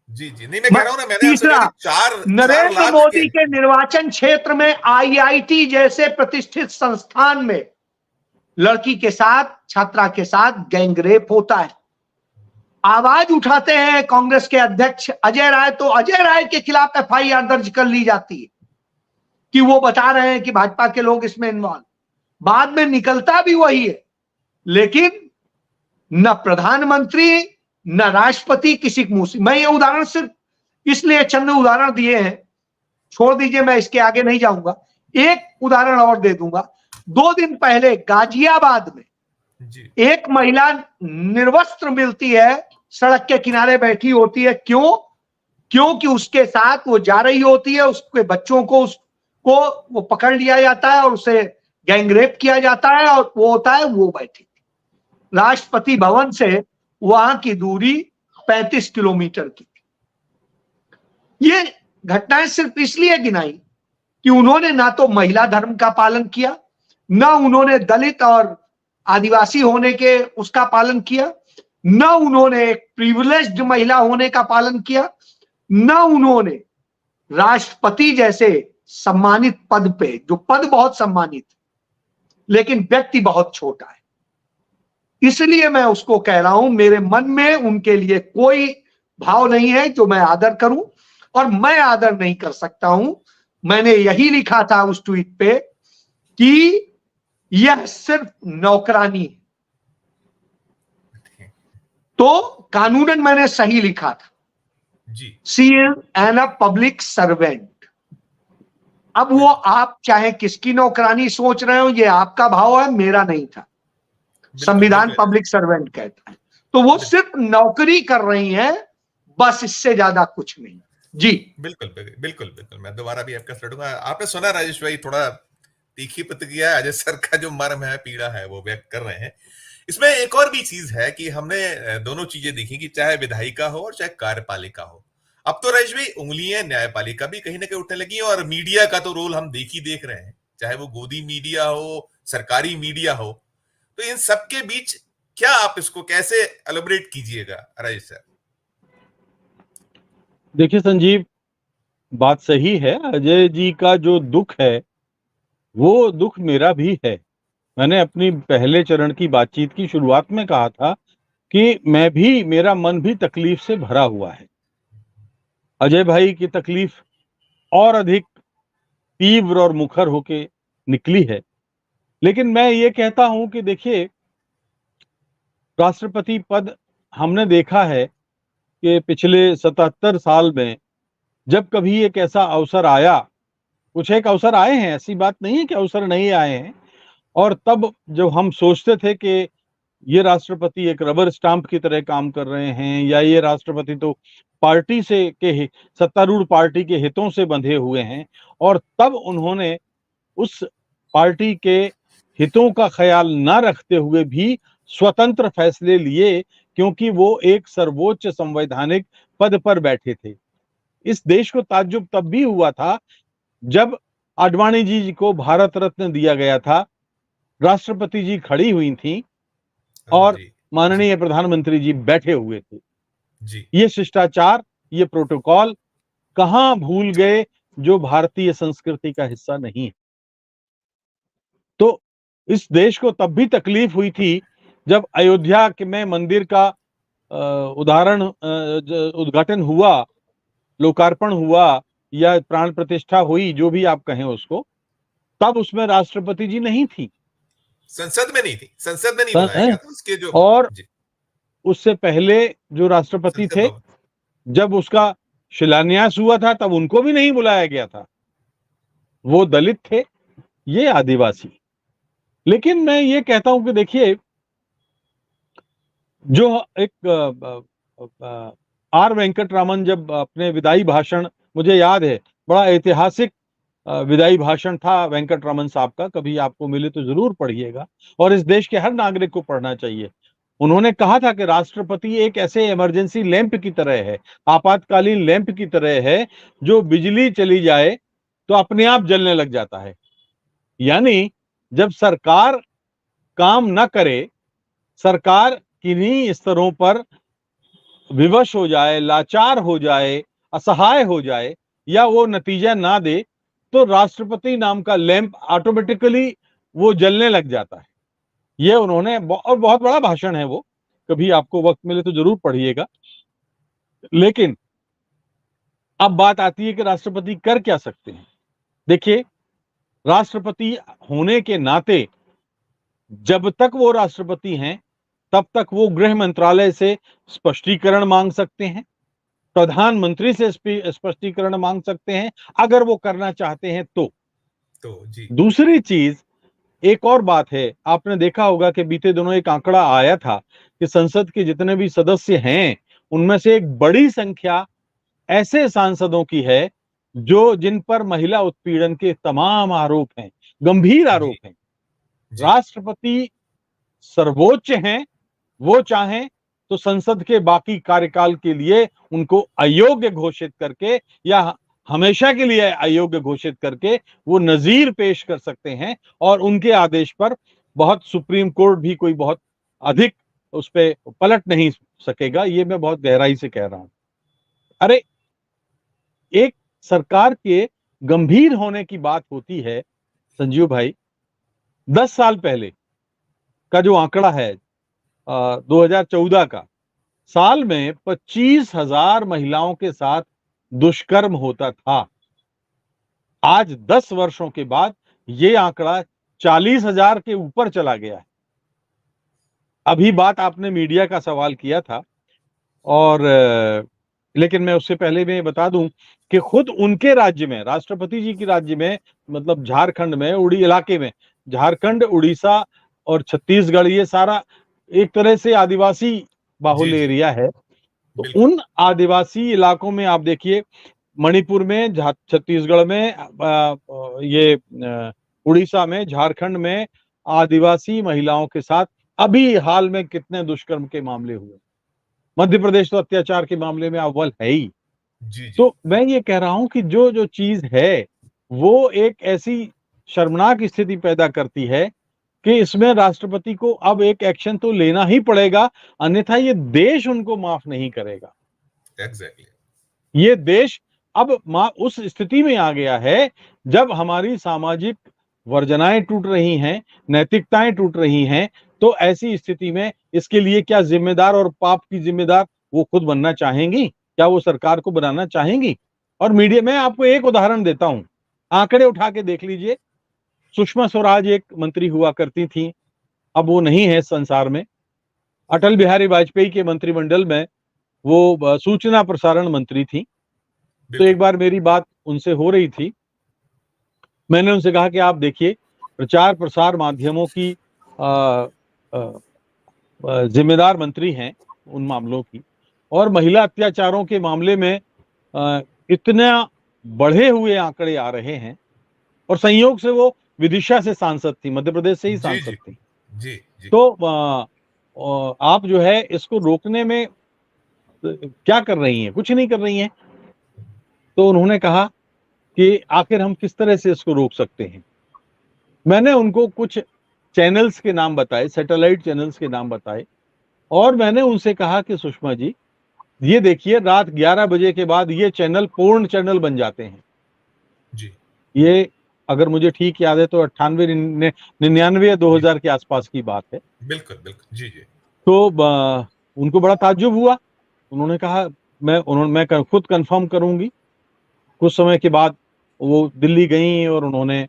जी जी, नहीं मैं कह रहा हूं ना, मैंने तीसरा, चार नरेंद्र लाख मोदी के निर्वाचन क्षेत्र में आईआईटी जैसे प्रतिष्ठित संस्थान में लड़की के साथ, छात्रा के साथ गैंग रेप होता है। आवाज उठाते हैं कांग्रेस के अध्यक्ष अजय राय, तो अजय राय के खिलाफ एफआईआर दर्ज कर ली जाती है कि वो बता रहे हैं कि भाजपा के लोग इसमें इन्वॉल्व। बाद में निकलता भी वही है, लेकिन न प्रधानमंत्री न राष्ट्रपति किसी के मुंह से। मैं ये उदाहरण सिर्फ इसलिए चंद उदाहरण दिए हैं, छोड़ दीजिए, मैं इसके आगे नहीं जाऊंगा। एक उदाहरण और दे दूंगा। 2 दिन पहले गाजियाबाद में जी एक महिला निर्वस्त्र मिलती है, सड़क के किनारे बैठी होती है। क्यों? क्योंकि उसके साथ वो जा रही होती है, उसके बच्चों को उसको वो पकड़ लिया जाता है और उसे गैंगरेप किया जाता है, और वो होता है वो बैठी। राष्ट्रपति भवन से वहां की दूरी 35 किलोमीटर की। ये घटनाएं सिर्फ इसलिए गिनाई कि उन्होंने ना तो महिला धर्म का पालन किया, ना उन्होंने दलित और आदिवासी होने के उसका पालन किया, न उन्होंने एक प्रिविलेज्ड महिला होने का पालन किया, न उन्होंने राष्ट्रपति जैसे सम्मानित पद पे, जो पद बहुत सम्मानित लेकिन व्यक्ति बहुत छोटा है। इसलिए मैं उसको कह रहा हूं, मेरे मन में उनके लिए कोई भाव नहीं है जो मैं आदर करूं, और मैं आदर नहीं कर सकता हूं। मैंने यही लिखा था उस ट्वीट पे कि यह सिर्फ नौकरानी है। तो कानूनन मैंने सही लिखा था, G C is an a public servant. अब वो आप चाहे किसकी नौकरानी सोच रहे हो, ये आपका भाव है, मेरा नहीं था। संविधान पब्लिक सर्वेंट कहता है, तो वो सिर्फ नौकरी कर रही है, बस, इससे ज्यादा कुछ नहीं। जी बिल्कुल बिल्कुल बिल्कुल बिल्कुल, मैं दोबारा भी आपका लड़ूंगा। आपने सुना राजेश भाई, थोड़ा तीखी प्रतिक्रिया अजय सर का जो मर्म है, पीड़ा है, वो व्यक्त कर रहे हैं। इसमें एक और भी चीज है कि हमने दोनों चीजें देखी कि चाहे विधायिका हो और चाहे कार्यपालिका हो। अब तो राजेश भाई उंगलियां न्यायपालिका भी कहीं ना कहीं उठने लगी, और मीडिया का तो रोल हम देख रहे हैं, चाहे वो गोदी मीडिया हो, सरकारी मीडिया हो। तो इन सबके बीच क्या आप इसको कैसे एलिब्रेट कीजिएगा राजेश सर? देखिए संजीव, बात सही है। अजय जी का जो दुख है वो दुख मेरा भी है। मैंने अपनी पहले चरण की बातचीत की शुरुआत में कहा था कि मेरा मन भी तकलीफ से भरा हुआ है। अजय भाई की तकलीफ और अधिक तीव्र और मुखर होके निकली है। लेकिन मैं ये कहता हूं कि देखिए, राष्ट्रपति पद हमने देखा है कि पिछले 77 साल में जब कभी एक ऐसा अवसर आया, कुछ एक अवसर आए हैं, ऐसी बात नहीं है कि अवसर नहीं आए हैं, और तब जब हम सोचते थे कि ये राष्ट्रपति एक रबर स्टाम्प की तरह काम कर रहे हैं, या ये राष्ट्रपति तो पार्टी से के सत्तारूढ़ पार्टी के हितों से बंधे हुए हैं, और तब उन्होंने उस पार्टी के हितों का ख्याल न रखते हुए भी स्वतंत्र फैसले लिए, क्योंकि वो एक सर्वोच्च संवैधानिक पद पर बैठे थे। इस देश को ताज्जुब तब भी हुआ था जब आडवाणी जी को भारत रत्न दिया गया था, राष्ट्रपति जी खड़ी हुई थी और माननीय प्रधानमंत्री जी बैठे हुए थे। जी ये शिष्टाचार, ये प्रोटोकॉल कहां भूल गए जो भारतीय संस्कृति का हिस्सा नहीं है। तो इस देश को तब भी तकलीफ हुई थी जब अयोध्या में मंदिर का उद्घाटन हुआ, लोकार्पण हुआ या प्राण प्रतिष्ठा हुई, जो भी आप कहें उसको, तब उसमें राष्ट्रपति जी नहीं थी, संसद में नहीं थी, संसद में नहीं बुलाया गया था उसके जो। और उससे पहले जो राष्ट्रपति थे, जब उसका शिलान्यास हुआ था तब उनको भी नहीं बुलाया गया था। वो दलित थे, ये आदिवासी। लेकिन मैं ये कहता हूं कि देखिए, जो एक आर वेंकटरामन जब अपने विदाई भाषण, मुझे याद है, बड़ा ऐतिहासिक विदाई भाषण था वेंकटरामन साहब का, कभी आपको मिले तो जरूर पढ़िएगा, और इस देश के हर नागरिक को पढ़ना चाहिए। उन्होंने कहा था कि राष्ट्रपति एक ऐसे इमरजेंसी लैंप की तरह है, आपातकालीन लैंप की तरह है, जो बिजली चली जाए तो अपने आप जलने लग जाता है। यानी जब सरकार काम न करे, सरकार किन्हीं स्तरों पर विवश हो जाए, लाचार हो जाए, असहाय हो जाए, या वो नतीजा ना दे, तो राष्ट्रपति नाम का लैंप ऑटोमेटिकली वो जलने लग जाता है। ये उन्होंने, और बहुत बड़ा भाषण है वो, कभी आपको वक्त मिले तो जरूर पढ़िएगा। लेकिन अब बात आती है कि राष्ट्रपति कर क्या सकते हैं। देखिए, राष्ट्रपति होने के नाते जब तक वो राष्ट्रपति हैं, तब तक वो गृह मंत्रालय से स्पष्टीकरण मांग सकते हैं, प्रधानमंत्री से स्पष्टीकरण मांग सकते हैं, अगर वो करना चाहते हैं तो जी दूसरी चीज, एक और बात है, आपने देखा होगा कि बीते दिनों एक आंकड़ा आया था कि संसद के जितने भी सदस्य हैं उनमें से एक बड़ी संख्या ऐसे सांसदों की है जो जिन पर महिला उत्पीड़न के तमाम आरोप हैं, गंभीर आरोप हैं। जी राष्ट्रपति सर्वोच्च हैं, वो चाहें तो संसद के बाकी कार्यकाल के लिए उनको अयोग्य घोषित करके या हमेशा के लिए अयोग्य घोषित करके वो नजीर पेश कर सकते हैं और उनके आदेश पर बहुत सुप्रीम कोर्ट भी कोई बहुत अधिक उस पे पलट नहीं सकेगा। ये मैं बहुत गहराई से कह रहा हूं। अरे, एक सरकार के गंभीर होने की बात होती है संजीव भाई। 10 साल पहले का जो आंकड़ा है 2014 का, साल में 25,000 महिलाओं के साथ दुष्कर्म होता था। आज 10 वर्षों के बाद ये आंकड़ा 40,000 के ऊपर चला गया है। अभी बात आपने मीडिया का सवाल किया था और लेकिन मैं उससे पहले मैं बता दूं कि खुद उनके राज्य में, राष्ट्रपति जी के राज्य में, मतलब झारखंड में, उड़ी इलाके में, झारखंड, उड़ीसा और छत्तीसगढ़, ये सारा एक तरह से आदिवासी बाहुल एरिया है। तो उन आदिवासी इलाकों में आप देखिए, मणिपुर में, छत्तीसगढ़ में, ये उड़ीसा में, झारखंड में आदिवासी महिलाओं के साथ अभी हाल में कितने दुष्कर्म के मामले हुए। मध्य प्रदेश तो अत्याचार के मामले में अव्वल है ही। तो मैं ये कह रहा हूं कि जो जो चीज है वो एक ऐसी शर्मनाक स्थिति पैदा करती है कि इसमें राष्ट्रपति को अब एक एक्शन तो लेना ही पड़ेगा, अन्यथा ये देश उनको माफ नहीं करेगा। एग्जैक्टली। ये देश अब उस स्थिति में आ गया है जब हमारी सामाजिक वर्जनाएं टूट रही हैं, नैतिकताएं टूट रही हैं, तो ऐसी स्थिति में इसके लिए क्या जिम्मेदार और पाप की जिम्मेदार वो खुद बनना चाहेंगी? क्या वो सरकार को बनाना चाहेंगी? और मीडिया में आपको एक उदाहरण देता हूं, आंकड़े उठा के देख लीजिए। सुषमा स्वराज एक मंत्री हुआ करती थी, अब वो नहीं है संसार में। अटल बिहारी वाजपेयी के मंत्रिमंडल में वो सूचना प्रसारण मंत्री थी। तो एक बार मेरी बात उनसे हो रही थी, मैंने उनसे कहा कि आप देखिए, प्रचार प्रसार माध्यमों की जिम्मेदार मंत्री हैं उन मामलों की, और महिला अत्याचारों के मामले में इतना बढ़े हुए आंकड़े आ रहे हैं, और संयोग से वो विदिशा से सांसद थी, मध्य प्रदेश से ही सांसद थी। जी। तो आप जो है इसको रोकने में क्या कर रही हैं? कुछ नहीं कर रही हैं। तो उन्होंने कहा कि आखिर हम किस तरह से इसको रोक सकते हैं। मैंने उनको कुछ चैनल्स के नाम बताए, सैटेलाइट चैनल्स के नाम बताए, और मैंने उनसे कहा कि सुषमा जी, ये देखिए, रात 11 बजे के बाद ये चैनल पूर्ण चैनल बन जाते हैं जी। ये अगर मुझे ठीक याद है तो 98, 99 या 2000 के आसपास की बात है। बिल्कुल जी। तो उनको बड़ा ताज्जुब हुआ। उन्होंने कहा मैं खुद कंफर्म करूंगी। कुछ समय के बाद वो दिल्ली गई और उन्होंने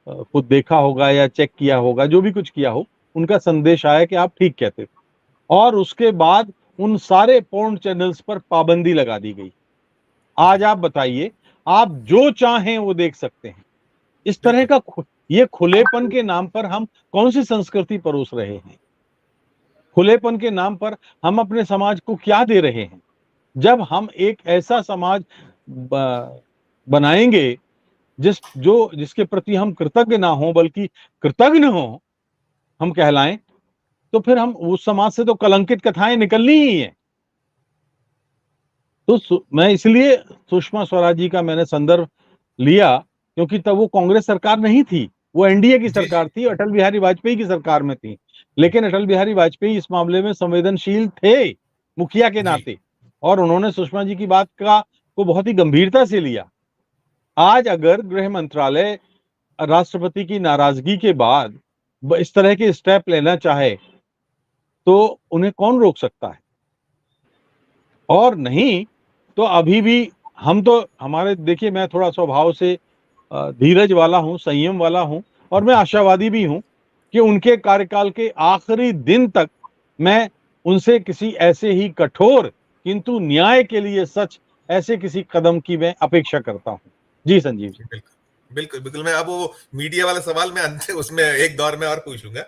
खुद देखा होगा या चेक किया होगा, जो भी कुछ किया हो, उनका संदेश आया कि आप ठीक कहते थे, और उसके बाद उन सारे पोर्न चैनल्स पर पाबंदी लगा दी गई। आज आप बताइए, आप जो चाहें वो देख सकते हैं। इस तरह का ये खुलेपन के नाम पर हम कौन सी संस्कृति परोस रहे हैं? खुलेपन के नाम पर हम अपने समाज को क्या दे रहे हैं? जब हम एक ऐसा समाज बनाएंगे जिसके प्रति हम कृतज्ञ ना हो बल्कि कृतज्ञ हो हम कहलाएं, तो फिर हम उस समाज से तो कलंकित कथाएं निकलनी ही है। तो मैं इसलिए सुषमा स्वराज जी का मैंने संदर्भ लिया, क्योंकि तब वो कांग्रेस सरकार नहीं थी, वो एनडीए की सरकार थी, अटल बिहारी वाजपेयी की सरकार में थी। लेकिन अटल बिहारी वाजपेयी इस मामले में संवेदनशील थे मुखिया के नाते, और उन्होंने सुषमा जी की बात को बहुत ही गंभीरता से लिया। आज अगर गृह मंत्रालय राष्ट्रपति की नाराजगी के बाद इस तरह के स्टेप लेना चाहे तो उन्हें कौन रोक सकता है? और नहीं तो अभी भी हम तो हमारे, देखिए, मैं थोड़ा स्वभाव से धीरज वाला हूं, संयम वाला हूं, और मैं आशावादी भी हूं कि उनके कार्यकाल के आखिरी दिन तक मैं उनसे किसी ऐसे ही कठोर किंतु न्याय के लिए सच ऐसे किसी कदम की मैं अपेक्षा करता हूं। जी संजीव जी। बिल्कुल बिल्कुल बिल्कुल। मैं अब वो मीडिया वाला सवाल मैं अंत उसमें एक दौर में और पूछूंगा।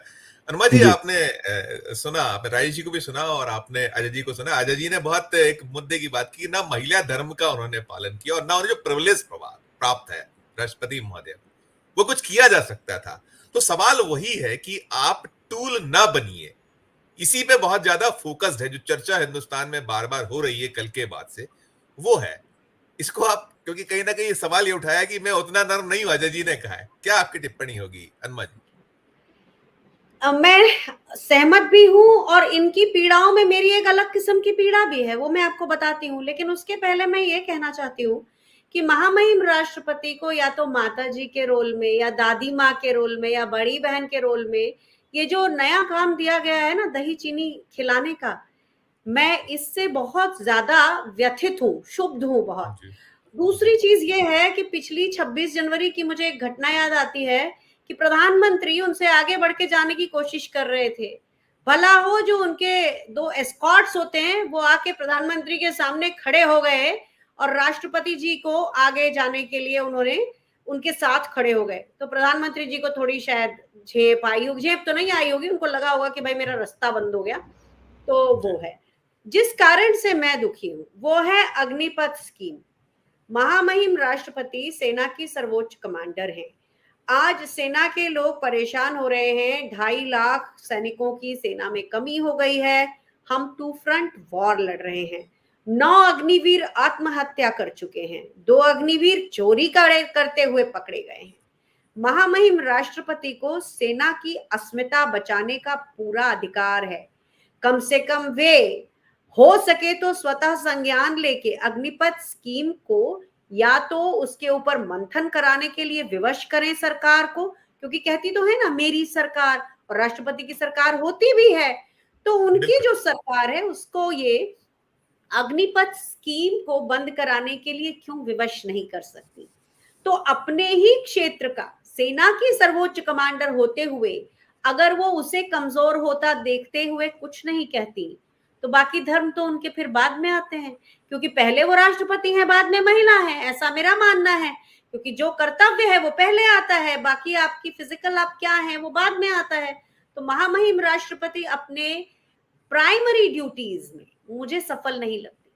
अनुमा जी, जी आपने सुना, आपने राजेश जी को भी सुना और आपने अजय जी को सुना। अजय जी ने बहुत एक मुद्दे की बात की, ना महिला धर्म का उन्होंने पालन किया और ना उन्हें जो प्रिविलेज प्राप्त है राष्ट्रपति महोदय, वो कुछ किया जा सकता था। तो सवाल वही है कि आप टूल ना बनिए, इसी पे बहुत ज्यादा फोकस्ड है। जो चर्चा हिंदुस्तान में बार बार हो रही है कल के बाद से, वो है इसको आप, क्योंकि कहीं ना कहीं सवाल ये उठाया कि मैं उतना नर्म नहीं हूं, अजय जी ने कहा है। क्या आपकी टिप्पणी होगी अनुमा जी? मैं सहमत भी हूं और इनकी पीड़ाओं में मेरी एक अलग किस्म की पीड़ा भी है, वो मैं आपको बताती हूँ। लेकिन उसके पहले मैं ये कहना चाहती हूँ कि महामहिम राष्ट्रपति को या तो माता जी के रोल में या दादी माँ के रोल में या बड़ी बहन के रोल में ये जो नया काम दिया गया है ना, दही चीनी खिलाने का, मैं इससे बहुत ज्यादा व्यथित हूँ, क्षुब्ध हूँ बहुत। जी दूसरी चीज ये है कि पिछली 26 जनवरी की मुझे एक घटना याद आती है कि प्रधानमंत्री उनसे आगे बढ़ के जाने की कोशिश कर रहे थे। भला हो जो उनके दो एस्कॉर्ट्स होते हैं वो आके प्रधानमंत्री के सामने खड़े हो गए और राष्ट्रपति जी को आगे जाने के लिए उन्होंने उनके साथ खड़े हो गए। तो प्रधानमंत्री जी को थोड़ी शायद झेप आई होगी, झेप तो नहीं आई होगी, उनको लगा होगा कि भाई मेरा रास्ता बंद हो गया। तो जी वो है जिस कारण से मैं दुखी हूं, वो है अग्निपथ स्कीम। महामहिम राष्ट्रपति सेना की सर्वोच्च कमांडर हैं। आज सेना के लोग परेशान हो रहे हैं, 2.5 लाख सैनिकों की सेना में कमी हो गई है। हम टू फ्रंट वॉर लड़ रहे हैं। 9 अग्निवीर आत्महत्या कर चुके हैं, 2 अग्निवीर चोरी करते हुए पकड़े गए हैं। महामहिम राष्ट्रपति को सेना की अस्मिता बचाने का पूरा अधिकार है। कम से कम वे हो सके तो स्वतः संज्ञान लेके अग्निपथ स्कीम को या तो उसके ऊपर मंथन कराने के लिए विवश करें सरकार को, क्योंकि कहती तो है ना मेरी सरकार, और राष्ट्रपति की सरकार होती भी है। तो उनकी बिल्कुल जो सरकार है उसको ये अग्निपथ स्कीम को बंद कराने के लिए क्यों विवश नहीं कर सकती? तो अपने ही क्षेत्र का सेना की सर्वोच्च कमांडर होते हुए अगर वो उसे कमजोर होता देखते हुए कुछ नहीं कहती, तो बाकी धर्म तो उनके फिर बाद में आते हैं, क्योंकि पहले वो राष्ट्रपति हैं, बाद में महिला है, ऐसा मेरा मानना है। क्योंकि जो कर्तव्य है वो पहले आता है, बाकी आपकी फिजिकल आप क्या है वो बाद में आता है। तो महामहिम राष्ट्रपति अपने प्राइमरी ड्यूटीज में मुझे सफल नहीं लगती।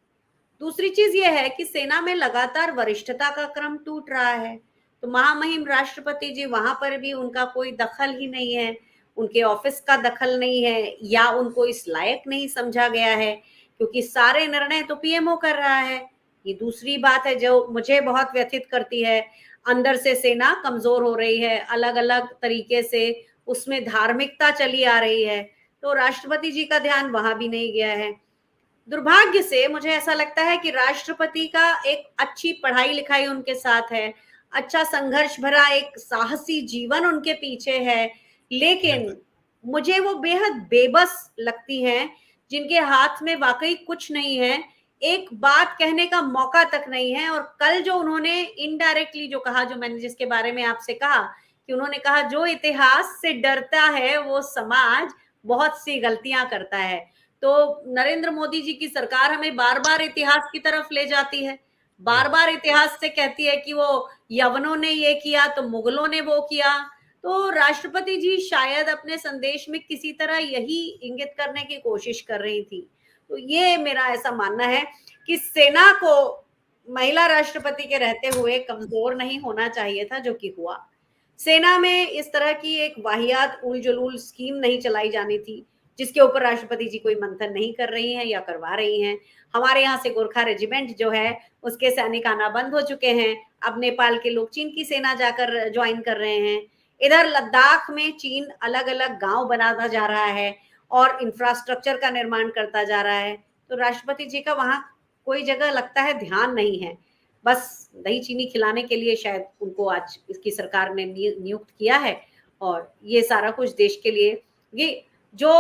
दूसरी चीज यह है कि सेना में लगातार वरिष्ठता का क्रम टूट रहा है। तो महामहिम राष्ट्रपति जी वहां पर भी उनका कोई दखल ही नहीं है, उनके ऑफिस का दखल नहीं है, या उनको इस लायक नहीं समझा गया है, क्योंकि सारे निर्णय तो पीएमओ कर रहा है। ये दूसरी बात है जो मुझे बहुत व्यथित करती है। अंदर से सेना कमजोर हो रही है, अलग अलग तरीके से उसमें धार्मिकता चली आ रही है, तो राष्ट्रपति जी का ध्यान वहां भी नहीं गया है। दुर्भाग्य से मुझे ऐसा लगता है कि राष्ट्रपति का एक अच्छी पढ़ाई लिखाई उनके साथ है, अच्छा संघर्ष भरा एक साहसी जीवन उनके पीछे है, बिल्कुल लेकिन मुझे वो बेहद बेबस लगती हैं, जिनके हाथ में वाकई कुछ नहीं है, एक बात कहने का मौका तक नहीं है। और कल जो उन्होंने इनडायरेक्टली जो कहा, जो मैंने जिसके बारे में आपसे कहा कि उन्होंने कहा जो इतिहास से डरता है वो समाज बहुत सी गलतियां करता है। तो नरेंद्र मोदी जी की सरकार हमें बार बार इतिहास की तरफ ले जाती है, बार बार इतिहास से कहती है कि वो यवनों ने ये किया तो मुगलों ने वो किया। तो राष्ट्रपति जी शायद अपने संदेश में किसी तरह यही इंगित करने की कोशिश कर रही थी। तो ये मेरा ऐसा मानना है कि सेना को महिला राष्ट्रपति के रहते हुए कमजोर नहीं होना चाहिए था, जो कि हुआ। सेना में इस तरह की एक वाहियात उल जलूल स्कीम नहीं चलाई जानी थी, जिसके ऊपर राष्ट्रपति जी कोई मंथन नहीं कर रही हैं या करवा रही हैं। हमारे यहाँ से गोरखा रेजिमेंट जो है उसके सैनिक आना बंद हो चुके हैं। अब नेपाल के लोग चीन की सेना जाकर ज्वाइन कर रहे हैं। इधर लद्दाख में चीन अलग अलग गांव बनाता जा रहा है और इंफ्रास्ट्रक्चर का निर्माण करता जा रहा है। तो राष्ट्रपति जी का वहां कोई जगह लगता है ध्यान नहीं है। बस दही चीनी खिलाने के लिए शायद उनको आज इसकी सरकार ने नियुक्त किया है, और ये सारा कुछ देश के लिए। ये जो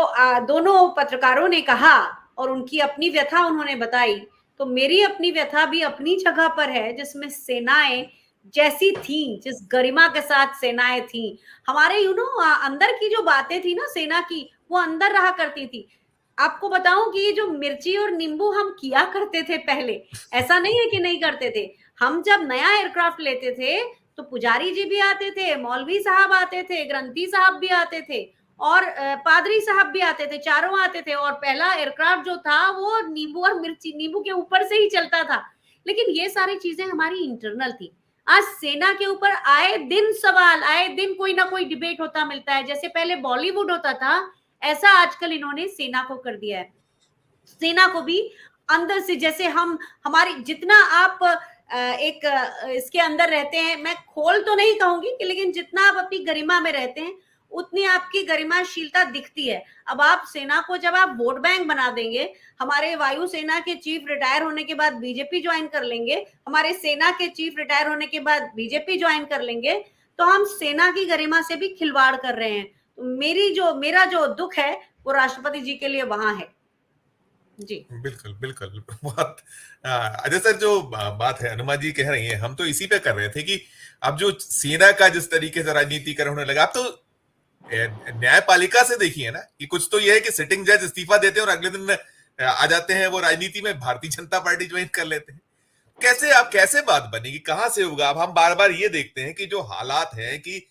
दोनों पत्रकारों ने कहा और उनकी अपनी व्यथा उन्होंने बताई, तो मेरी अपनी व्यथा भी अपनी जगह पर है, जिसमें सेनाएं जैसी थी, जिस गरिमा के साथ सेनाएं थी, हमारे अंदर की जो बातें थी ना सेना की, वो अंदर रहा करती थी। आपको बताऊं कि ये जो मिर्ची और नींबू हम किया करते थे पहले, ऐसा नहीं है कि नहीं करते थे। हम जब नया एयरक्राफ्ट लेते थे तो पुजारी जी भी आते थे, मौलवी साहब आते थे, ग्रंथी साहब भी आते थे और पादरी साहब भी आते थे, चारों आते थे। और पहला एयरक्राफ्ट जो था वो नींबू और मिर्ची, नींबू के ऊपर से ही चलता था। लेकिन ये सारी चीजें हमारी इंटरनल थी। आज सेना के ऊपर आए दिन सवाल, आए दिन कोई ना कोई डिबेट होता मिलता है। जैसे पहले बॉलीवुड होता था, ऐसा आजकल इन्होंने सेना को कर दिया है। सेना को भी अंदर से, जैसे हम हमारी जितना आप एक इसके अंदर रहते हैं, मैं खोल तो नहीं कहूंगी कि, लेकिन जितना आप अपनी गरिमा में रहते हैं उतनी आपकी गरिमाशीलता दिखती है। अब आप सेना को जब आप वोट बैंक बना देंगे, हमारे वायुसेना के चीफ रिटायर होने के बाद बीजेपी ज्वाइन कर लेंगे, हमारे सेना के चीफ रिटायर होने के बाद बीजेपी ज्वाइन कर लेंगे, तो हम सेना की गरिमा से भी खिलवाड़ कर रहे हैं। तो मेरा जो दुख है वो राष्ट्रपति जी के लिए वहां है। जी बिल्कुल बिल्कुल। बहुत अजय सर, जो बात है अनुमा जी कह रही हैं, हम तो इसी पे कर रहे थे कि अब जो सेना का जिस तरीके से राजनीतिकरण होने लगा, अब तो न्यायपालिका से देखिए ना कि कुछ तो यह है कि सिटिंग जज इस्तीफा देते हैं और अगले दिन आ जाते हैं वो राजनीति में, भारतीय जनता पार्टी ज्वाइन कर लेते हैं। कैसे बात बनेगी, कहां से होगा? अब हम बार बार ये देखते हैं कि जो हालात है कि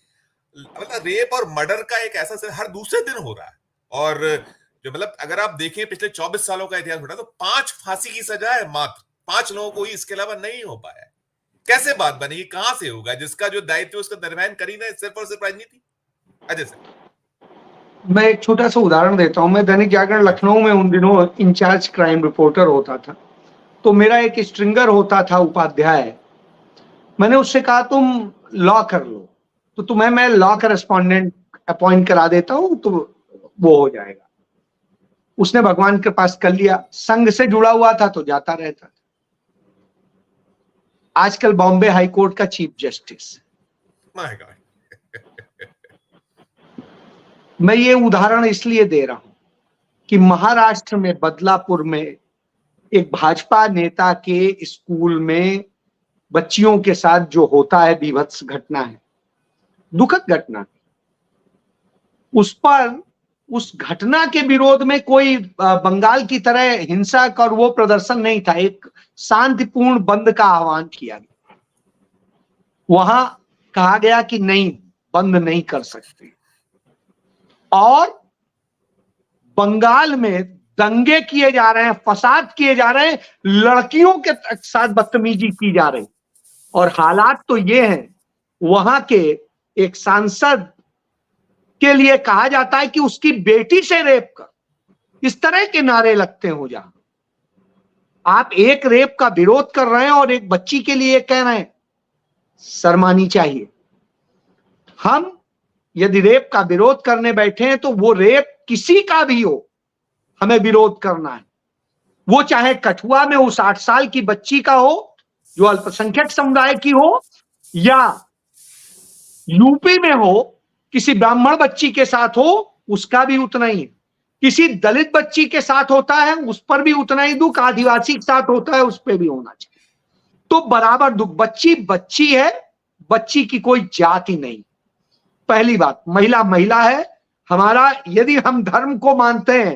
मतलब रेप और मर्डर का एक ऐसा हर दूसरे दिन हो रहा है। और जो मतलब अगर आप देखें पिछले 24 सालों का इतिहास उठा तो 5 फांसी की सजा है, मात्र 5 लोगों को ही, इसके अलावा नहीं हो पाया। कैसे बात बनेगी, कहां से होगा? जिसका जो दायित्व उसका निर्वहन करी ना सिर्फ और सिर्फ राजनीति। अजय सर, मैं एक छोटा सा उदाहरण देता हूं। मैं दैनिक जागरण लखनऊ में उन दिनों इंचार्ज क्राइम रिपोर्टर होता था, तो मेरा एक स्ट्रिंगर होता था उपाध्याय। मैंने उससे कहा तुम लॉ कर लो, तो तुम्हें मैं लॉ करेस्पॉन्डेंट अपॉइंट करा देता हूं, तो वो हो जाएगा। उसने भगवान के पास कर लिया, संघ से जुड़ा हुआ था तो जाता रहता था। आजकल बॉम्बे हाई कोर्ट का चीफ जस्टिस। My God. मैं ये उदाहरण इसलिए दे रहा हूं कि महाराष्ट्र में बदलापुर में एक भाजपा नेता के स्कूल में बच्चियों के साथ जो होता है बीभत्स घटना है, दुखद घटना। उस घटना के विरोध में कोई बंगाल की तरह हिंसक और वो प्रदर्शन नहीं था। एक शांतिपूर्ण बंद का आह्वान किया गया। वहां कहा गया कि नहीं, बंद नहीं कर सकते। और बंगाल में दंगे किए जा रहे हैं, फसाद किए जा रहे हैं, लड़कियों के साथ बदतमीजी की जा रही। और हालात तो ये हैं, वहां के एक सांसद के लिए कहा जाता है कि उसकी बेटी से रेप कर। इस तरह के नारे लगते हो जहां आप एक रेप का विरोध कर रहे हैं और एक बच्ची के लिए कह रहे हैं, शर्मानी चाहिए। हम यदि रेप का विरोध करने बैठे हैं तो वो रेप किसी का भी हो, हमें विरोध करना है। वो चाहे कठुआ में उस 8 साल की बच्ची का हो जो अल्पसंख्यक समुदाय की हो, या यूपी में हो किसी ब्राह्मण बच्ची के साथ हो, उसका भी उतना ही है। किसी दलित बच्ची के साथ होता है उस पर भी उतना ही दुख, आदिवासी के साथ होता है उस पर भी होना चाहिए। तो बराबर दुख। बच्ची बच्ची है, बच्ची की कोई जाति नहीं। पहली बात, महिला महिला है। हमारा, यदि हम धर्म को मानते हैं,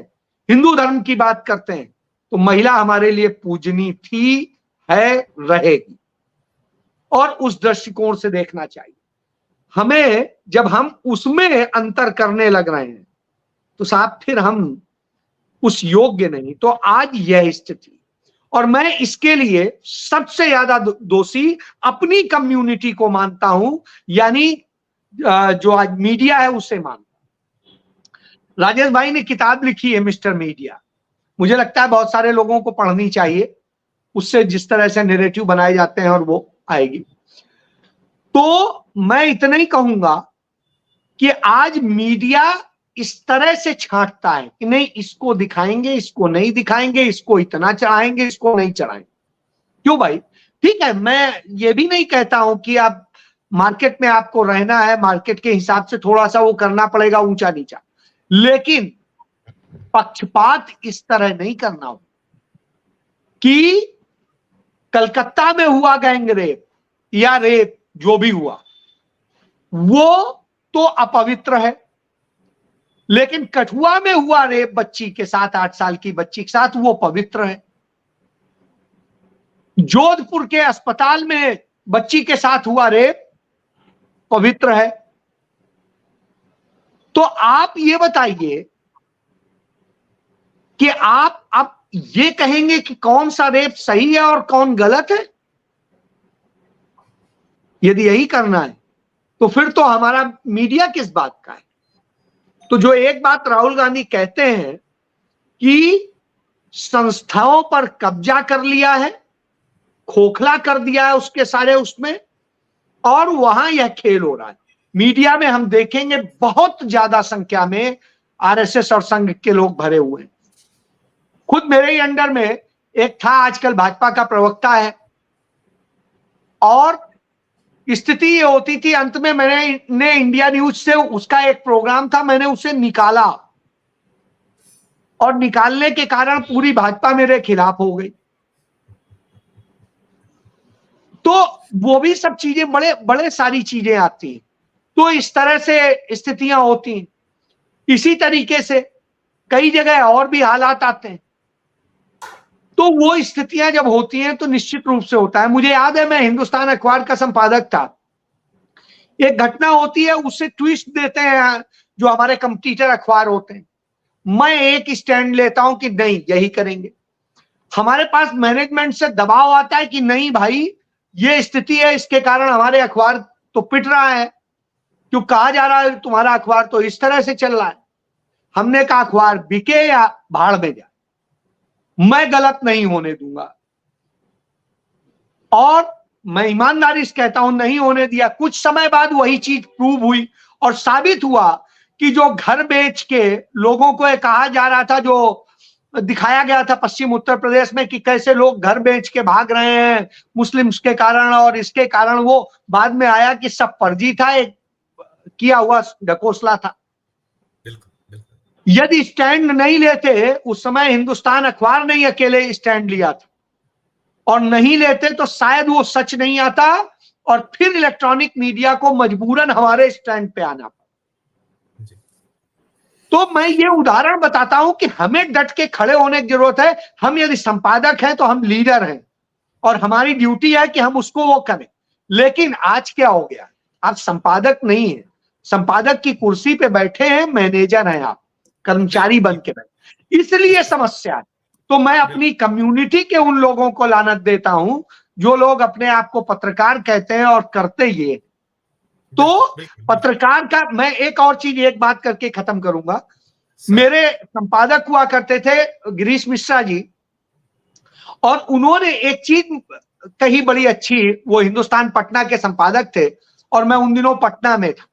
हिंदू धर्म की बात करते हैं, तो महिला हमारे लिए पूजनीय थी, है, रहेगी। और उस दृष्टिकोण से देखना चाहिए हमें। जब हम उसमें अंतर करने लग रहे हैं तो साहब फिर हम उस योग्य नहीं। तो आज यह स्थिति, और मैं इसके लिए सबसे ज्यादा दोषी अपनी कम्युनिटी को मानता हूं, यानी जो आज मीडिया है उसे मानता हूं। राजेश भाई ने किताब लिखी है मिस्टर मीडिया, मुझे लगता है बहुत सारे लोगों को पढ़नी चाहिए। उससे जिस तरह से नैरेटिव बनाए जाते हैं और वो आएगी। तो मैं इतना ही कहूंगा कि आज मीडिया इस तरह से छांटता है कि नहीं, इसको दिखाएंगे, इसको नहीं दिखाएंगे, इसको इतना चढ़ाएंगे, इसको नहीं चढ़ाएंगे। क्यों भाई? ठीक है, मैं ये भी नहीं कहता हूं कि आप मार्केट में आपको रहना है, मार्केट के हिसाब से थोड़ा सा वो करना पड़ेगा, ऊंचा नीचा, लेकिन पक्षपात इस तरह नहीं करना हो कि कलकत्ता में हुआ गैंग रेप या रेप जो भी हुआ वो तो अपवित्र है, लेकिन कठुआ में हुआ रेप बच्ची के साथ, 8 साल की बच्ची के साथ, वो पवित्र है। जोधपुर के अस्पताल में बच्ची के साथ हुआ रेप पवित्र है। तो आप ये बताइए कि आप अब ये कहेंगे कि कौन सा रेप सही है और कौन गलत है? यदि यही करना है तो फिर तो हमारा मीडिया किस बात का है? तो जो एक बात राहुल गांधी कहते हैं कि संस्थाओं पर कब्जा कर लिया है, खोखला कर दिया है उसके सारे उसमें, और वहां यह खेल हो रहा है। मीडिया में हम देखेंगे बहुत ज्यादा संख्या में आरएसएस और संघ के लोग भरे हुए हैं। खुद मेरे ही अंडर में एक था, आजकल भाजपा का प्रवक्ता है, और स्थिति ये होती थी, अंत में मैंने इंडिया न्यूज से उसका एक प्रोग्राम था, मैंने उसे निकाला, और निकालने के कारण पूरी भाजपा मेरे खिलाफ हो गई। तो वो भी सब चीजें बड़े बड़े सारी चीजें आती हैं। तो इस तरह से स्थितियां होती हैं। इसी तरीके से कई जगह और भी हालात आते हैं। तो वो स्थितियां जब होती हैं तो निश्चित रूप से होता है। मुझे याद है, मैं हिंदुस्तान अखबार का संपादक था। एक घटना होती है, उससे ट्विस्ट देते हैं जो हमारे कंपटीटर अखबार होते हैं। मैं एक स्टैंड लेता हूं कि नहीं, यही करेंगे। हमारे पास मैनेजमेंट से दबाव आता है कि नहीं भाई, ये स्थिति है, इसके कारण हमारे अखबार तो पिट रहा है, क्यों कहा जा रहा है तुम्हारा अखबार तो इस तरह से चल रहा है। हमने कहा अखबार बिके या भाड़ में जाए, मैं गलत नहीं होने दूंगा, और मैं ईमानदारी से कहता हूं नहीं होने दिया। कुछ समय बाद वही चीज प्रूव हुई और साबित हुआ कि जो घर बेच के लोगों को कहा जा रहा था, जो दिखाया गया था पश्चिम उत्तर प्रदेश में कि कैसे लोग घर बेच के भाग रहे हैं मुस्लिम्स के कारण और इसके कारण, वो बाद में आया कि सब फर्जी था, एक किया हुआ ढकोसला था। यदि स्टैंड नहीं लेते, उस समय हिंदुस्तान अखबार नहीं अकेले स्टैंड लिया था, और नहीं लेते तो शायद वो सच नहीं आता, और फिर इलेक्ट्रॉनिक मीडिया को मजबूरन हमारे स्टैंड पे आना पड़ा। तो मैं ये उदाहरण बताता हूं कि हमें डट के खड़े होने की जरूरत है। हम यदि संपादक हैं तो हम लीडर हैं, और हमारी ड्यूटी है कि हम उसको वो करें। लेकिन आज क्या हो गया, आप संपादक नहीं है, संपादक की कुर्सी पे बैठे हैं, मैनेजर हैं आप, कर्मचारी बन के बैठे, इसलिए समस्या है। तो मैं अपनी कम्युनिटी के उन लोगों को लानत देता हूं जो लोग अपने आप को पत्रकार कहते हैं और करते ये। तो पत्रकार का, मैं एक और चीज, एक बात करके खत्म करूंगा। मेरे संपादक हुआ करते थे गिरीश मिश्रा जी, और उन्होंने एक चीज कही बड़ी अच्छी, वो हिंदुस्तान पटना के संपादक थे और मैं उन दिनों पटना में था।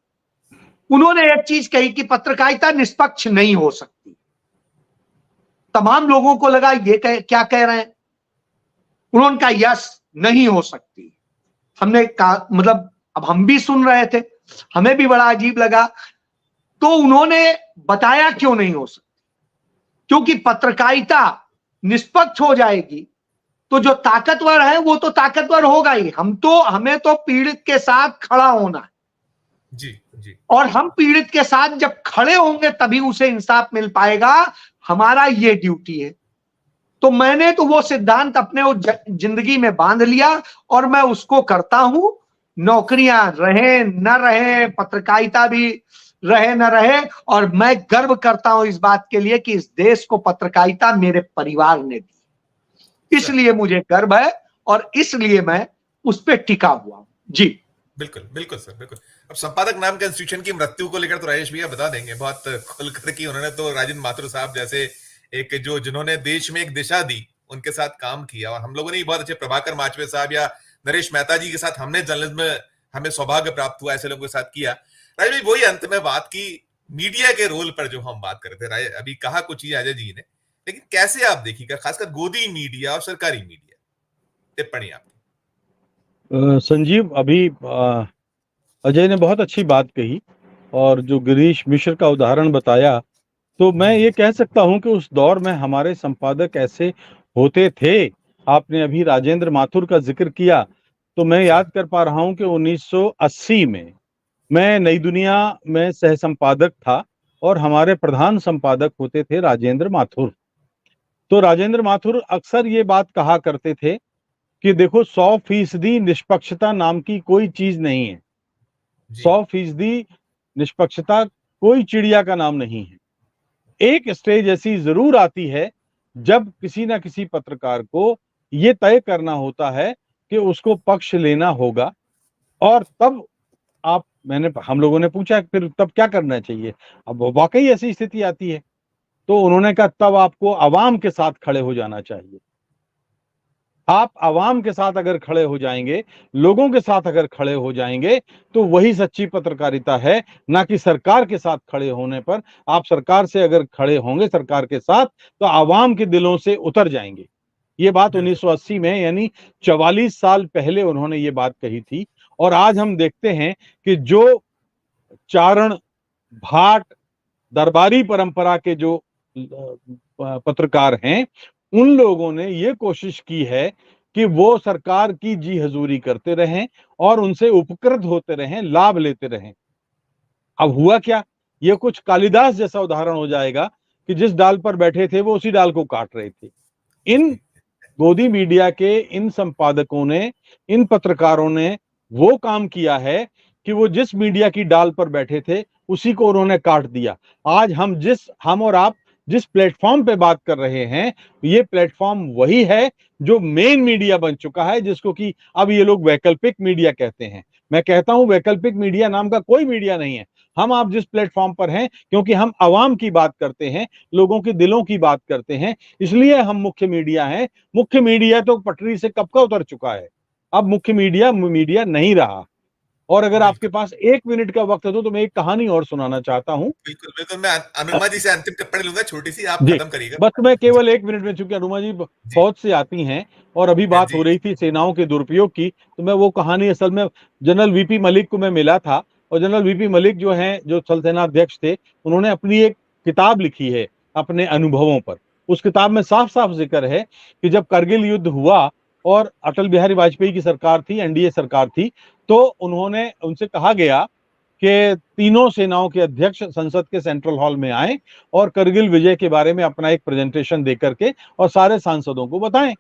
उन्होंने एक चीज कही कि पत्रकारिता निष्पक्ष नहीं हो सकती। तमाम लोगों को लगा ये क्या कह रहे हैं। उन्होंने कहा यस, नहीं हो सकती। हमने कहा, मतलब अब हम भी सुन रहे थे, हमें भी बड़ा अजीब लगा। तो उन्होंने बताया क्यों नहीं हो सकती, क्योंकि पत्रकारिता निष्पक्ष हो जाएगी तो जो ताकतवर है वो तो ताकतवर होगा ही। हमें तो पीड़ित के साथ खड़ा होना है जी, जी। और हम पीड़ित के साथ जब खड़े होंगे तभी उसे इंसाफ मिल पाएगा। हमारा ये ड्यूटी है। तो मैंने तो वो सिद्धांत अपने जिंदगी में बांध लिया और मैं उसको करता हूं। नौकरियां रहे न रहे, पत्रकारिता भी रहे न रहे, और मैं गर्व करता हूं इस बात के लिए कि इस देश को पत्रकारिता मेरे परिवार ने दी, इसलिए मुझे गर्व है और इसलिए मैं उस पर टिका हुआ हूं। जी बिल्कुल बिल्कुल सर, बिल्कुल। अब संपादक नाम के इंस्टीट्यूशन की मृत्यु को लेकर तो राजेश भैया बता देंगे बहुत खुलकर कि उन्होंने तो राजेंद्र माथुर साहब जैसे एक जिन्होंने देश में एक दिशा दी, उनके साथ काम किया। और हम लोगों ने बहुत अच्छे प्रभाकर माचवे साहब या नरेश मेहता जी के साथ हमने जर्नलिज्म में हमें सौभाग्य प्राप्त हुआ ऐसे लोगों के साथ किया। राजेश भाई, वही अंत में बात की मीडिया के रोल पर जो हम बात कर रहे थे, अभी कहा कुछ ही अजय जी ने, लेकिन कैसे आप देखिएगा खासकर गोदी मीडिया और सरकारी मीडिया, टिप्पणी आपकी। संजीव, अभी अजय ने बहुत अच्छी बात कही और जो गिरीश मिश्र का उदाहरण बताया, तो मैं ये कह सकता हूं कि उस दौर में हमारे संपादक ऐसे होते थे। आपने अभी राजेंद्र माथुर का जिक्र किया, तो मैं याद कर पा रहा हूं कि 1980 में मैं नई दुनिया में सह संपादक था और हमारे प्रधान संपादक होते थे राजेंद्र माथुर। तो राजेंद्र माथुर अक्सर ये बात कहा करते थे कि देखो 100% निष्पक्षता नाम की कोई चीज नहीं है। जी 100% निष्पक्षता कोई चिड़िया का नाम नहीं है। एक स्टेज ऐसी जरूर आती है जब किसी ना किसी पत्रकार को ये तय करना होता है कि उसको पक्ष लेना होगा, और तब हम लोगों ने पूछा फिर तब क्या करना चाहिए। अब वाकई ऐसी स्थिति आती है तो उन्होंने कहा तब आपको अवाम के साथ खड़े हो जाना चाहिए। आप अवाम के साथ अगर खड़े हो जाएंगे, लोगों के साथ अगर खड़े हो जाएंगे, तो वही सच्ची पत्रकारिता है, ना कि सरकार के साथ खड़े होने पर। आप सरकार से अगर खड़े होंगे सरकार के साथ, तो अवाम के दिलों से उतर जाएंगे। ये बात बिल्कुल 1980 में यानी 44 साल पहले उन्होंने ये बात कही थी। और आज हम देखते हैं कि जो चारण, भाट, दरबारी परंपरा के जो पत्रकार हैं, उन लोगों ने ये कोशिश की है कि वो सरकार की जी हजूरी करते रहें और उनसे उपकृत होते रहें, लाभ लेते रहें। अब हुआ क्या, ये कुछ कालिदास जैसा उदाहरण हो जाएगा कि जिस डाल पर बैठे थे वो उसी डाल को काट रहे थे। इन गोदी मीडिया के इन संपादकों ने, इन पत्रकारों ने वो काम किया है कि वो जिस मीडिया की डाल पर बैठे थे उसी को उन्होंने काट दिया। आज हम और आप जिस प्लेटफॉर्म पे बात कर रहे हैं, ये प्लेटफॉर्म वही है जो मेन मीडिया बन चुका है, जिसको कि अब ये लोग वैकल्पिक मीडिया कहते हैं। मैं कहता हूं वैकल्पिक मीडिया नाम का कोई मीडिया नहीं है। हम आप जिस प्लेटफॉर्म पर हैं, क्योंकि हम अवाम की बात करते हैं, लोगों के दिलों की बात करते हैं, इसलिए हम मुख्य मीडिया हैं। मुख्य मीडिया तो पटरी से कब का उतर चुका है, अब मुख्य मीडिया मीडिया नहीं रहा। और अगर आपके बिल्कुल पास 1 मिनट का वक्त है तो मैं एक कहानी और सुनाना चाहता हूं। बिल्कुल बिल्कुल मैं अनुमा जी से अंतिम टिप्पणी लूंगा, छोटी सी, आप जी, खत्म करिएगा। बस मैं जी केवल 1 मिनट में, चूंकि अनुमा जी जी फौज से आती हैं और अभी बात जी हो रही थी सेनाओं के दुरुपयोग की, तो मैं वो कहानी, असल में जनरल वीपी मलिक को मैं मिला था, और जनरल वीपी मलिक जो हैं, जो थल सेना अध्यक्ष थे, उन्होंने अपनी एक किताब लिखी है अपने अनुभवों पर। उस किताब में साफ साफ जिक्र है कि जब करगिल युद्ध हुआ और अटल बिहारी वाजपेयी की सरकार थी, एनडीए सरकार थी, तो उन्होंने उनसे कहा गया कि तीनों सेनाओं के अध्यक्ष संसद के सेंट्रल हॉल में आए और करगिल विजय के बारे में अपना एक प्रेजेंटेशन दे करके और सारे सांसदों को बताएं।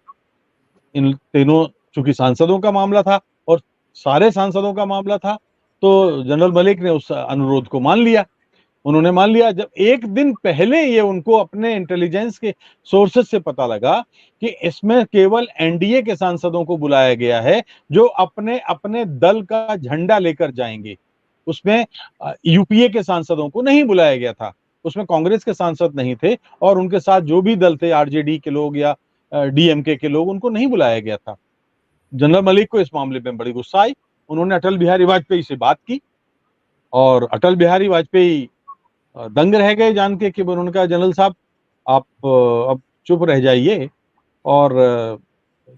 इन तीनों, चूंकि सांसदों का मामला था और सारे सांसदों का मामला था, तो जनरल मलिक ने उस अनुरोध को मान लिया। उन्होंने मान लिया। जब एक दिन पहले ये उनको अपने इंटेलिजेंस के सोर्सेस से पता लगा कि इसमें केवल एनडीए के सांसदों को बुलाया गया है जो अपने अपने दल का झंडा लेकर जाएंगे, उसमें यूपीए के सांसदों को नहीं बुलाया गया था, उसमें कांग्रेस के सांसद नहीं थे, और उनके साथ जो भी दल थे, आरजेडी के लोग या डीएमके के लोग, उनको नहीं बुलाया गया था। जनरल मलिक को इस मामले में बड़ी गुस्सा आई। उन्होंने अटल बिहारी वाजपेयी से बात की और अटल बिहारी वाजपेयी दंग रह गए जान के कि उन्होंने कहा जनरल साहब आप अब चुप रह जाइए, और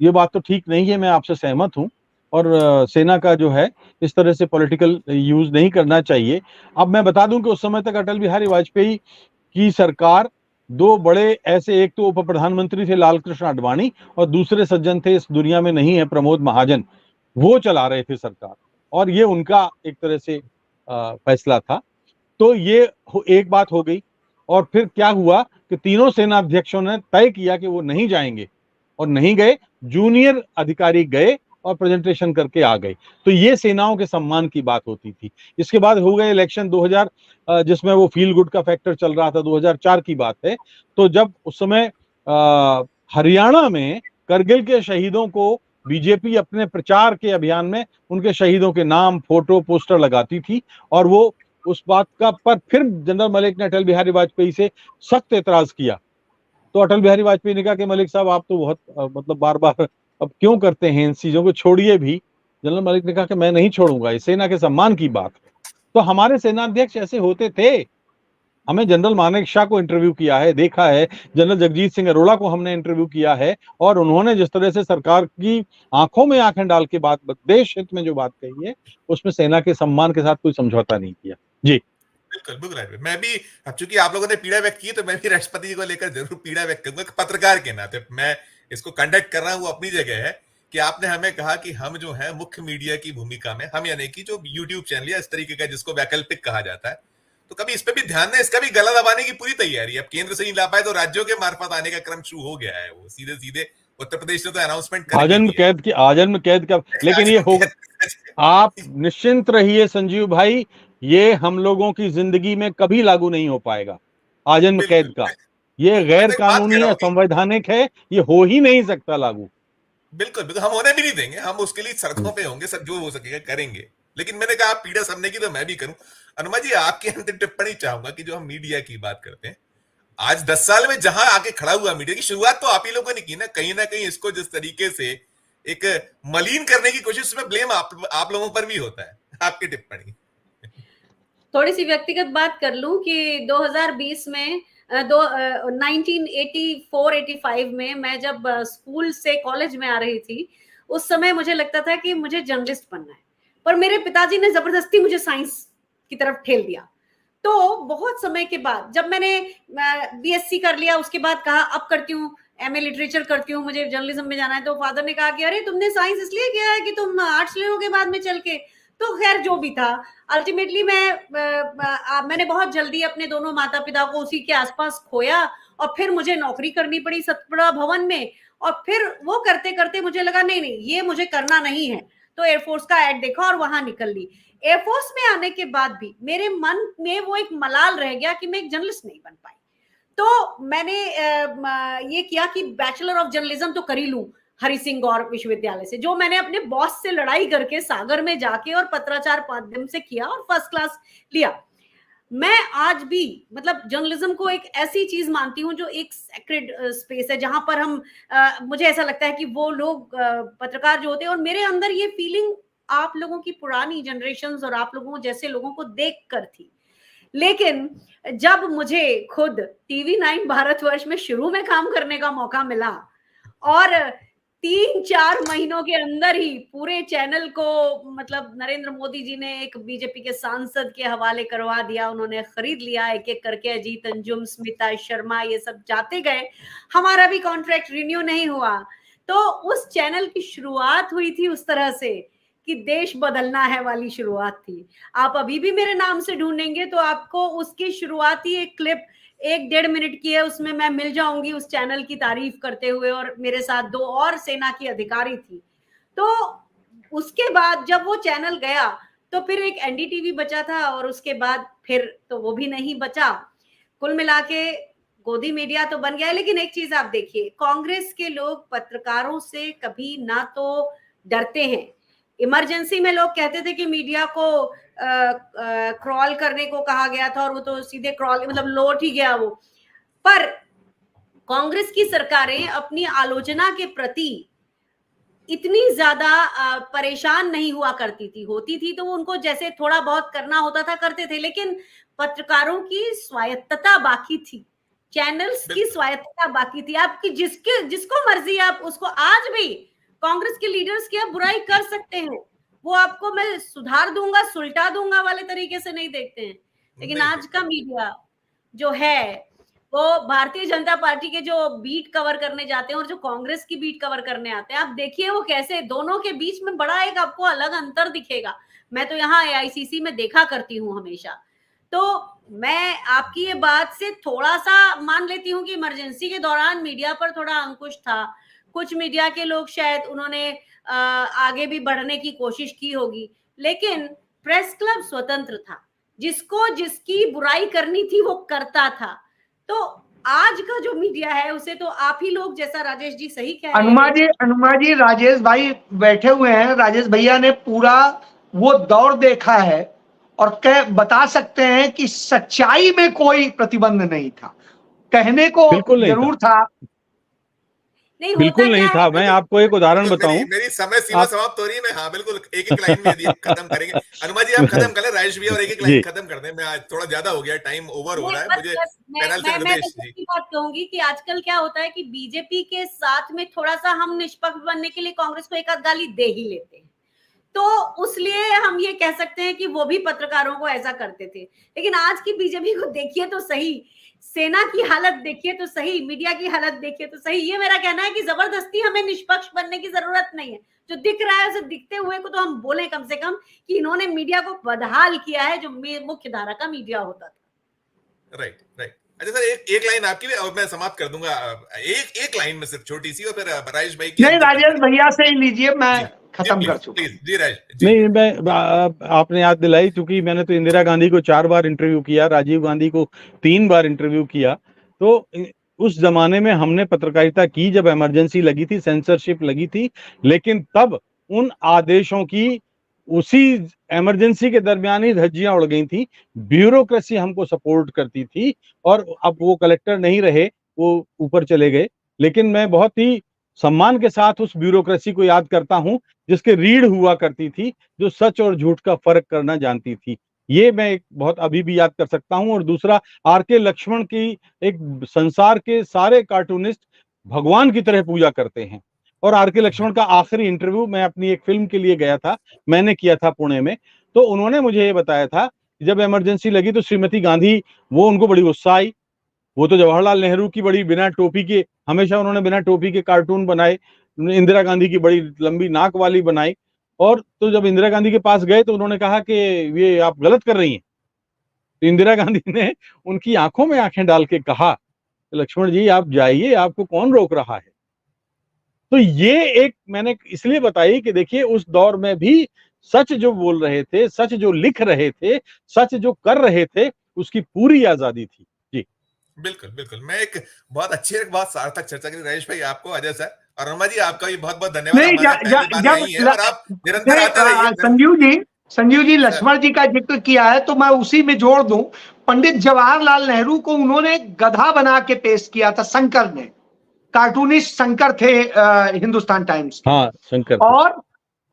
ये बात तो ठीक नहीं है, मैं आपसे सहमत हूं, और सेना का जो है इस तरह से पॉलिटिकल यूज नहीं करना चाहिए। अब मैं बता दूं कि उस समय तक अटल बिहारी वाजपेयी की सरकार, दो बड़े ऐसे, एक तो उप प्रधानमंत्री थे लाल कृष्ण आडवाणी, और दूसरे सज्जन थे, इस दुनिया में नहीं है, प्रमोद महाजन, वो चला रहे थे सरकार, और ये उनका एक तरह से फैसला था। तो ये एक बात हो गई। और फिर क्या हुआ कि तीनों सेना अध्यक्षों ने तय किया कि वो नहीं जाएंगे, और नहीं गए। जूनियर अधिकारी गए और प्रेजेंटेशन करके आ गए। तो ये सेनाओं के सम्मान की बात होती थी। इसके बाद हो गए इलेक्शन 2000, जिसमें वो फील गुड का फैक्टर चल रहा था, 2004 की बात है। तो जब उस समय हरियाणा में करगिल के शहीदों को बीजेपी अपने प्रचार के अभियान में उनके शहीदों के नाम, फोटो, पोस्टर लगाती थी, और वो उस बात का पर फिर जनरल मलिक ने अटल बिहारी वाजपेयी से सख्त एतराज किया। तो अटल बिहारी वाजपेयी ने कहा कि मलिक साहब आप तो बहुत मतलब बार बार अब क्यों करते हैं इन चीजों को, छोड़िए भी। जनरल मलिक ने कहा कि मैं नहीं छोड़ूंगा, ये सेना के सम्मान की बात है। तो हमारे सेनाध्यक्ष ऐसे होते थे। हमें जनरल मानेक शॉ को इंटरव्यू किया है, देखा है, जनरल जगजीत सिंह अरोड़ा को हमने इंटरव्यू किया है, और उन्होंने जिस तरह से सरकार की आंखों में आंखें डाल के बात, देश हित में जो बात कही है, उसमें सेना के सम्मान के साथ कोई समझौता नहीं किया। जी बिल्कुल बिल्कुल राइट। मैं भी, अब चूंकि आप लोगों ने पीड़ा व्यक्त की, तो मैं भी राष्ट्रपति जी को लेकर जरूर पीड़ा व्यक्त करूंगा। पत्रकार के नाते मैं इसको कंडक्ट कर रहा हूं, वो अपनी जगह है कि आपने हमें कहा कि हम जो है मुख्य मीडिया की भूमिका में, हम यानी कि जो यूट्यूब चैनल या इस तरीके का जिसको वैकल्पिक कहा जाता है, तो कभी इस पे भी ध्यान दें, इसका भी गला दबाने की पूरी तैयारी है। अब केंद्र से नहीं ला पाए तो राज्यों के मार्फत आने का क्रम शुरू हो गया है। वो सीधे सीधे उत्तर प्रदेश ने तो अनाउंसमेंट कर ही दिया आजन्म कैद का, लेकिन ये होगा। आप निश्चिंत रहिए संजीव भाई, ये हम लोगों की जिंदगी में कभी लागू नहीं हो पाएगा आजन्म कैद का। ये गैर कानूनी, असंवैधानिक है, ये हो ही नहीं सकता लागू। बिल्कुल बिल्कुल, हम होने भी नहीं देंगे। हम उसके लिए सड़कों पे होंगे, सब जो हो सकेगा करेंगे। लेकिन मैंने कहा पीड़ा सबने की तो मैं भी करूं। अनुमा जी, आपकी अंतिम टिप्पणी चाहूंगा कि जो हम मीडिया की बात करते हैं, आज 10 साल में जहां आके खड़ा हुआ मीडिया की शुरुआत तो आप ही लोगों ने की ना कहीं इसको जिस तरीके से एक मलिन करने की कोशिश, उसमें ब्लेम आप लोगों पर भी होता है। आपकी टिप्पणी। थोड़ी सी व्यक्तिगत बात कर लूं कि 2020 में 1984-85 में मैं जब स्कूल से कॉलेज में आ रही थी, उस समय मुझे लगता था कि मुझे जर्नलिस्ट बनना है, पर मेरे पिताजी ने जबरदस्ती मुझे साइंस की तरफ ठेल दिया। तो बहुत समय के बाद जब मैंने बीएससी कर लिया, उसके बाद कहा अब करती हूँ एमए लिटरेचर करती हूँ, मुझे जर्नलिज्म में जाना है, तो फादर ने कहा कि अरे तुमने साइंस इसलिए किया है कि तुम आर्ट्स ले लोगे बाद में चल के। तो खैर जो भी था, अल्टीमेटली मैंने बहुत जल्दी अपने दोनों माता पिता को उसी के आसपास खोया और फिर मुझे नौकरी करनी पड़ी सतपुड़ा भवन में। और फिर वो करते करते मुझे लगा नहीं नहीं ये मुझे करना नहीं है, तो एयरफोर्स का ऐड देखा और वहां निकल ली। एयरफोर्स में आने के बाद भी मेरे मन में वो एक मलाल रह गया कि मैं एक जर्नलिस्ट नहीं बन पाई। तो मैंने ये किया कि बैचलर ऑफ जर्नलिज्म तो कर ही लूं हरि सिंह गौर विश्वविद्यालय से, जो मैंने अपने बॉस से लड़ाई करके सागर में जाके और पत्राचार माध्यम से किया और फर्स्ट क्लास लिया। मैं आज भी मतलब जर्नलिज्म को एक ऐसी चीज मानती हूँ जो एक सेक्रेड स्पेस है, जहां पर हम मुझे ऐसा लगता है कि वो लोग पत्रकार जो होते हैं, और मेरे अंदर ये फीलिंग आप लोगों की पुरानी जनरेशंस और आप लोगों जैसे लोगों को देख कर थी। लेकिन जब मुझे खुद TV9 भारतवर्ष में शुरू में काम करने का मौका मिला और 3-4 महीनों के अंदर ही पूरे चैनल को मतलब नरेंद्र मोदी जी ने एक बीजेपी के सांसद के हवाले करवा दिया, उन्होंने खरीद लिया एक एक करके, अजीत अंजुम, स्मिता शर्मा, ये सब जाते गए, हमारा भी कॉन्ट्रैक्ट रिन्यू नहीं हुआ। तो उस चैनल की शुरुआत हुई थी उस तरह से कि देश बदलना है वाली शुरुआत थी। आप अभी भी मेरे नाम से ढूंढेंगे तो आपको उसकी शुरुआती एक क्लिप 1-1.5 मिनट की है, उसमें मैं मिल जाऊंगी उस चैनल की तारीफ करते हुए, और मेरे साथ 2 और सेना की अधिकारी थी। तो उसके बाद जब वो चैनल गया तो फिर एक एनडीटीवी बचा था और उसके बाद फिर तो वो भी नहीं बचा। कुल मिला के गोदी मीडिया तो बन गया है। लेकिन एक चीज आप देखिए, कांग्रेस के लोग पत्रकारों से कभी ना तो डरते हैं। इमरजेंसी में लोग कहते थे कि मीडिया को क्रॉल करने को कहा गया था और वो तो सीधे क्रॉल मतलब लौट ही गया वो। पर कांग्रेस की सरकारें अपनी आलोचना के प्रति इतनी ज्यादा परेशान नहीं हुआ करती थी, होती थी तो उनको जैसे थोड़ा बहुत करना होता था करते थे, लेकिन पत्रकारों की स्वायत्तता बाकी थी, चैनल्स की स्वायत्तता बाकी थी। आपकी जिसको मर्जी आप उसको, आज भी कांग्रेस के लीडर्स की आप बुराई कर सकते हैं, वो आपको मैं सुधार दूंगा सुलटा दूंगा वाले तरीके से नहीं देखते हैं। लेकिन आज का मीडिया जो है वो भारतीय जनता पार्टी के जो बीट कवर करने जाते हैं और जो कांग्रेस की बीट कवर करने आते हैं, आप देखिए वो कैसे दोनों के बीच में बड़ा एक आपको अलग अंतर दिखेगा। मैं तो यहाँ AICC में देखा करती हूँ हमेशा। तो मैं आपकी ये बात से थोड़ा सा मान लेती हूँ कि इमरजेंसी के दौरान मीडिया पर थोड़ा अंकुश था, कुछ मीडिया के लोग शायद उन्होंने आगे भी बढ़ने की कोशिश की होगी, लेकिन प्रेस क्लब स्वतंत्र था, जिसको जिसकी बुराई करनी थी वो करता था। तो आज का जो मीडिया है उसे तो आप ही लोग, जैसा राजेश जी सही कह रहे हैं, अनुमा जी राजेश भाई बैठे हुए हैं, राजेश भैया ने पूरा वो दौर देखा है और बता सकते हैं कि सच्चाई में कोई प्रतिबंध नहीं था, कहने को जरूर था। नहीं बिल्कुल नहीं था। मैं आपको एक उदाहरण बताऊं, मेरी समय सीमा समाप्त हो रही है। मैं हाँ बिल्कुल एक एक लाइन में यदि खत्म करेंगे। अनुमा जी आप खत्म करें, राजेश भैया, और एक एक लाइन खत्म कर दें। मैं आज थोड़ा ज्यादा हो गया, टाइम ओवर हो रहा है। मुझे पैनल से निर्देश जी बात कहूंगी कि आजकल क्या होता है कि बीजेपी के साथ में थोड़ा सा हम निष्पक्ष बनने के लिए कांग्रेस को एक आध गाली दे ही लेते हैं, तो उसलिए हम हम ये कह सकते हैं कि वो भी पत्रकारों को ऐसा करते थे। लेकिन आज की बीजेपी को देखिए तो सही, सेना की हालत देखिए तो सही, मीडिया की हालत देखिए तो सही। ये मेरा कहना है कि जबरदस्ती हमें निष्पक्ष बनने की जरूरत नहीं है। जो दिख रहा है उसे दिखते हुए को तो हम बोले कम से कम कि इन्होंने मीडिया को बदहाल किया है, जो मुख्य धारा का मीडिया होता था। Right right. अच्छा सर, एक लाइन आपकी भी और मैं समाप्त कर दूंगा। एक लाइन में सिर्फ छोटी सी, और फिर राजेश भाई की नहीं, राजेश भैया से ही लीजिए, मैं खत्म कर चुका। प्लीज जी राजेश। नहीं, मैं आपने याद दिलाई, क्योंकि मैंने तो इंदिरा गांधी को 4 बार इंटरव्यू किया, राजीव गांधी को 3 बार इंटरव्यू किया। तो उस जमाने में हमने पत्रकारिता की जब इमरजेंसी लगी थी, सेंसरशिप लगी थी, लेकिन तब उन आदेशों की उसी इमरजेंसी के दरमियान ही धज्जियां उड़ गई थी। ब्यूरोक्रेसी हमको सपोर्ट करती थी, और अब वो कलेक्टर नहीं रहे, वो ऊपर चले गए। लेकिन मैं बहुत ही सम्मान के साथ उस ब्यूरोक्रेसी को याद करता हूं, जिसके रीढ़ हुआ करती थी, जो सच और झूठ का फर्क करना जानती थी। ये मैं एक बहुत अभी भी याद कर सकता हूं। और दूसरा, आर.के. लक्ष्मण की एक संसार के सारे कार्टूनिस्ट भगवान की तरह पूजा करते हैं। और आर.के. लक्ष्मण का आखिरी इंटरव्यू मैं अपनी एक फिल्म के लिए गया था, मैंने किया था पुणे में। तो उन्होंने मुझे ये बताया था कि जब इमरजेंसी लगी तो श्रीमती गांधी, वो उनको बड़ी गुस्सा आई। वो तो जवाहरलाल नेहरू की बड़ी बिना टोपी के, हमेशा उन्होंने बिना टोपी के कार्टून बनाए, इंदिरा गांधी की बड़ी लंबी नाक वाली बनाई। और तो जब इंदिरा गांधी के पास गए तो उन्होंने कहा कि ये आप गलत कर रही हैं। तो इंदिरा गांधी ने उनकी आंखों में आंखें डाल के कहा, लक्ष्मण जी आप जाइए, आपको कौन रोक रहा है। तो ये एक मैंने इसलिए बताई कि देखिए, उस दौर में भी सच जो बोल रहे थे, सच जो लिख रहे थे, सच जो कर रहे थे, उसकी पूरी आजादी थी। जी बिल्कुल बिल्कुल। मैं एक बहुत अच्छी, एक बहुत सार्थक चर्चा करी राजेश भाई, आपको, अजय सर और रमा जी, आपका भी बहुत बहुत धन्यवाद। नहीं, हमारे पहली बार यही है, और आप निरंतर आते रहिए। संजीव जी लक्ष्मण जी का जिक्र किया है तो मैं उसी में जोड़ दूं, पंडित जवाहरलाल नेहरू को उन्होंने गधा बना के पेश किया था शंकर ने। कार्टूनिस्ट शंकर थे हिंदुस्तान टाइम्स के। हाँ, शंकर। और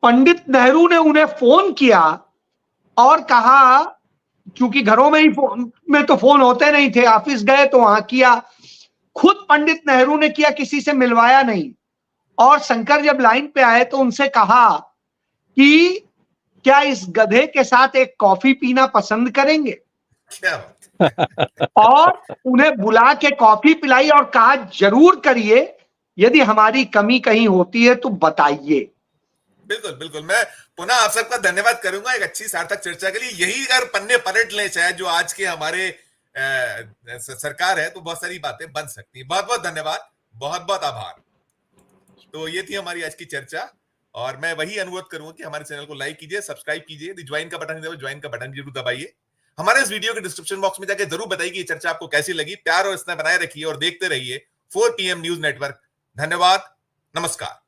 पंडित नेहरू ने उन्हें फोन किया और कहा, क्योंकि घरों में ही में तो फोन होते नहीं थे, ऑफिस गए तो वहां किया, खुद पंडित नेहरू ने किया, किसी से मिलवाया नहीं। और शंकर जब लाइन पे आए तो उनसे कहा कि क्या इस गधे के साथ एक कॉफी पीना पसंद करेंगे। क्या और उन्हें बुला के कॉफी पिलाई और कहा जरूर करिए, यदि हमारी कमी कहीं होती है तो बताइए। बिल्कुल बिल्कुल। मैं पुनः आप सबका धन्यवाद करूंगा एक अच्छी सार्थक चर्चा के लिए। यही अगर पन्ने पलट लें शायद जो आज के हमारे सरकार है, तो बहुत सारी बातें बन सकती है। बहुत बहुत धन्यवाद, बहुत बहुत आभार। तो ये थी हमारी आज की चर्चा, और मैं वही अनुरोध करूंगा कि हमारे चैनल को लाइक कीजिए, सब्सक्राइब कीजिए, ज्वाइन का बटन है, ज्वाइन का बटन जरूर दबाइए। हमारे इस वीडियो के डिस्क्रिप्शन बॉक्स में जाके जरूर बताइए कि ये चर्चा आपको कैसी लगी। प्यार और स्नेह बनाए रखिए और देखते रहिए 4 PM न्यूज नेटवर्क। धन्यवाद, नमस्कार।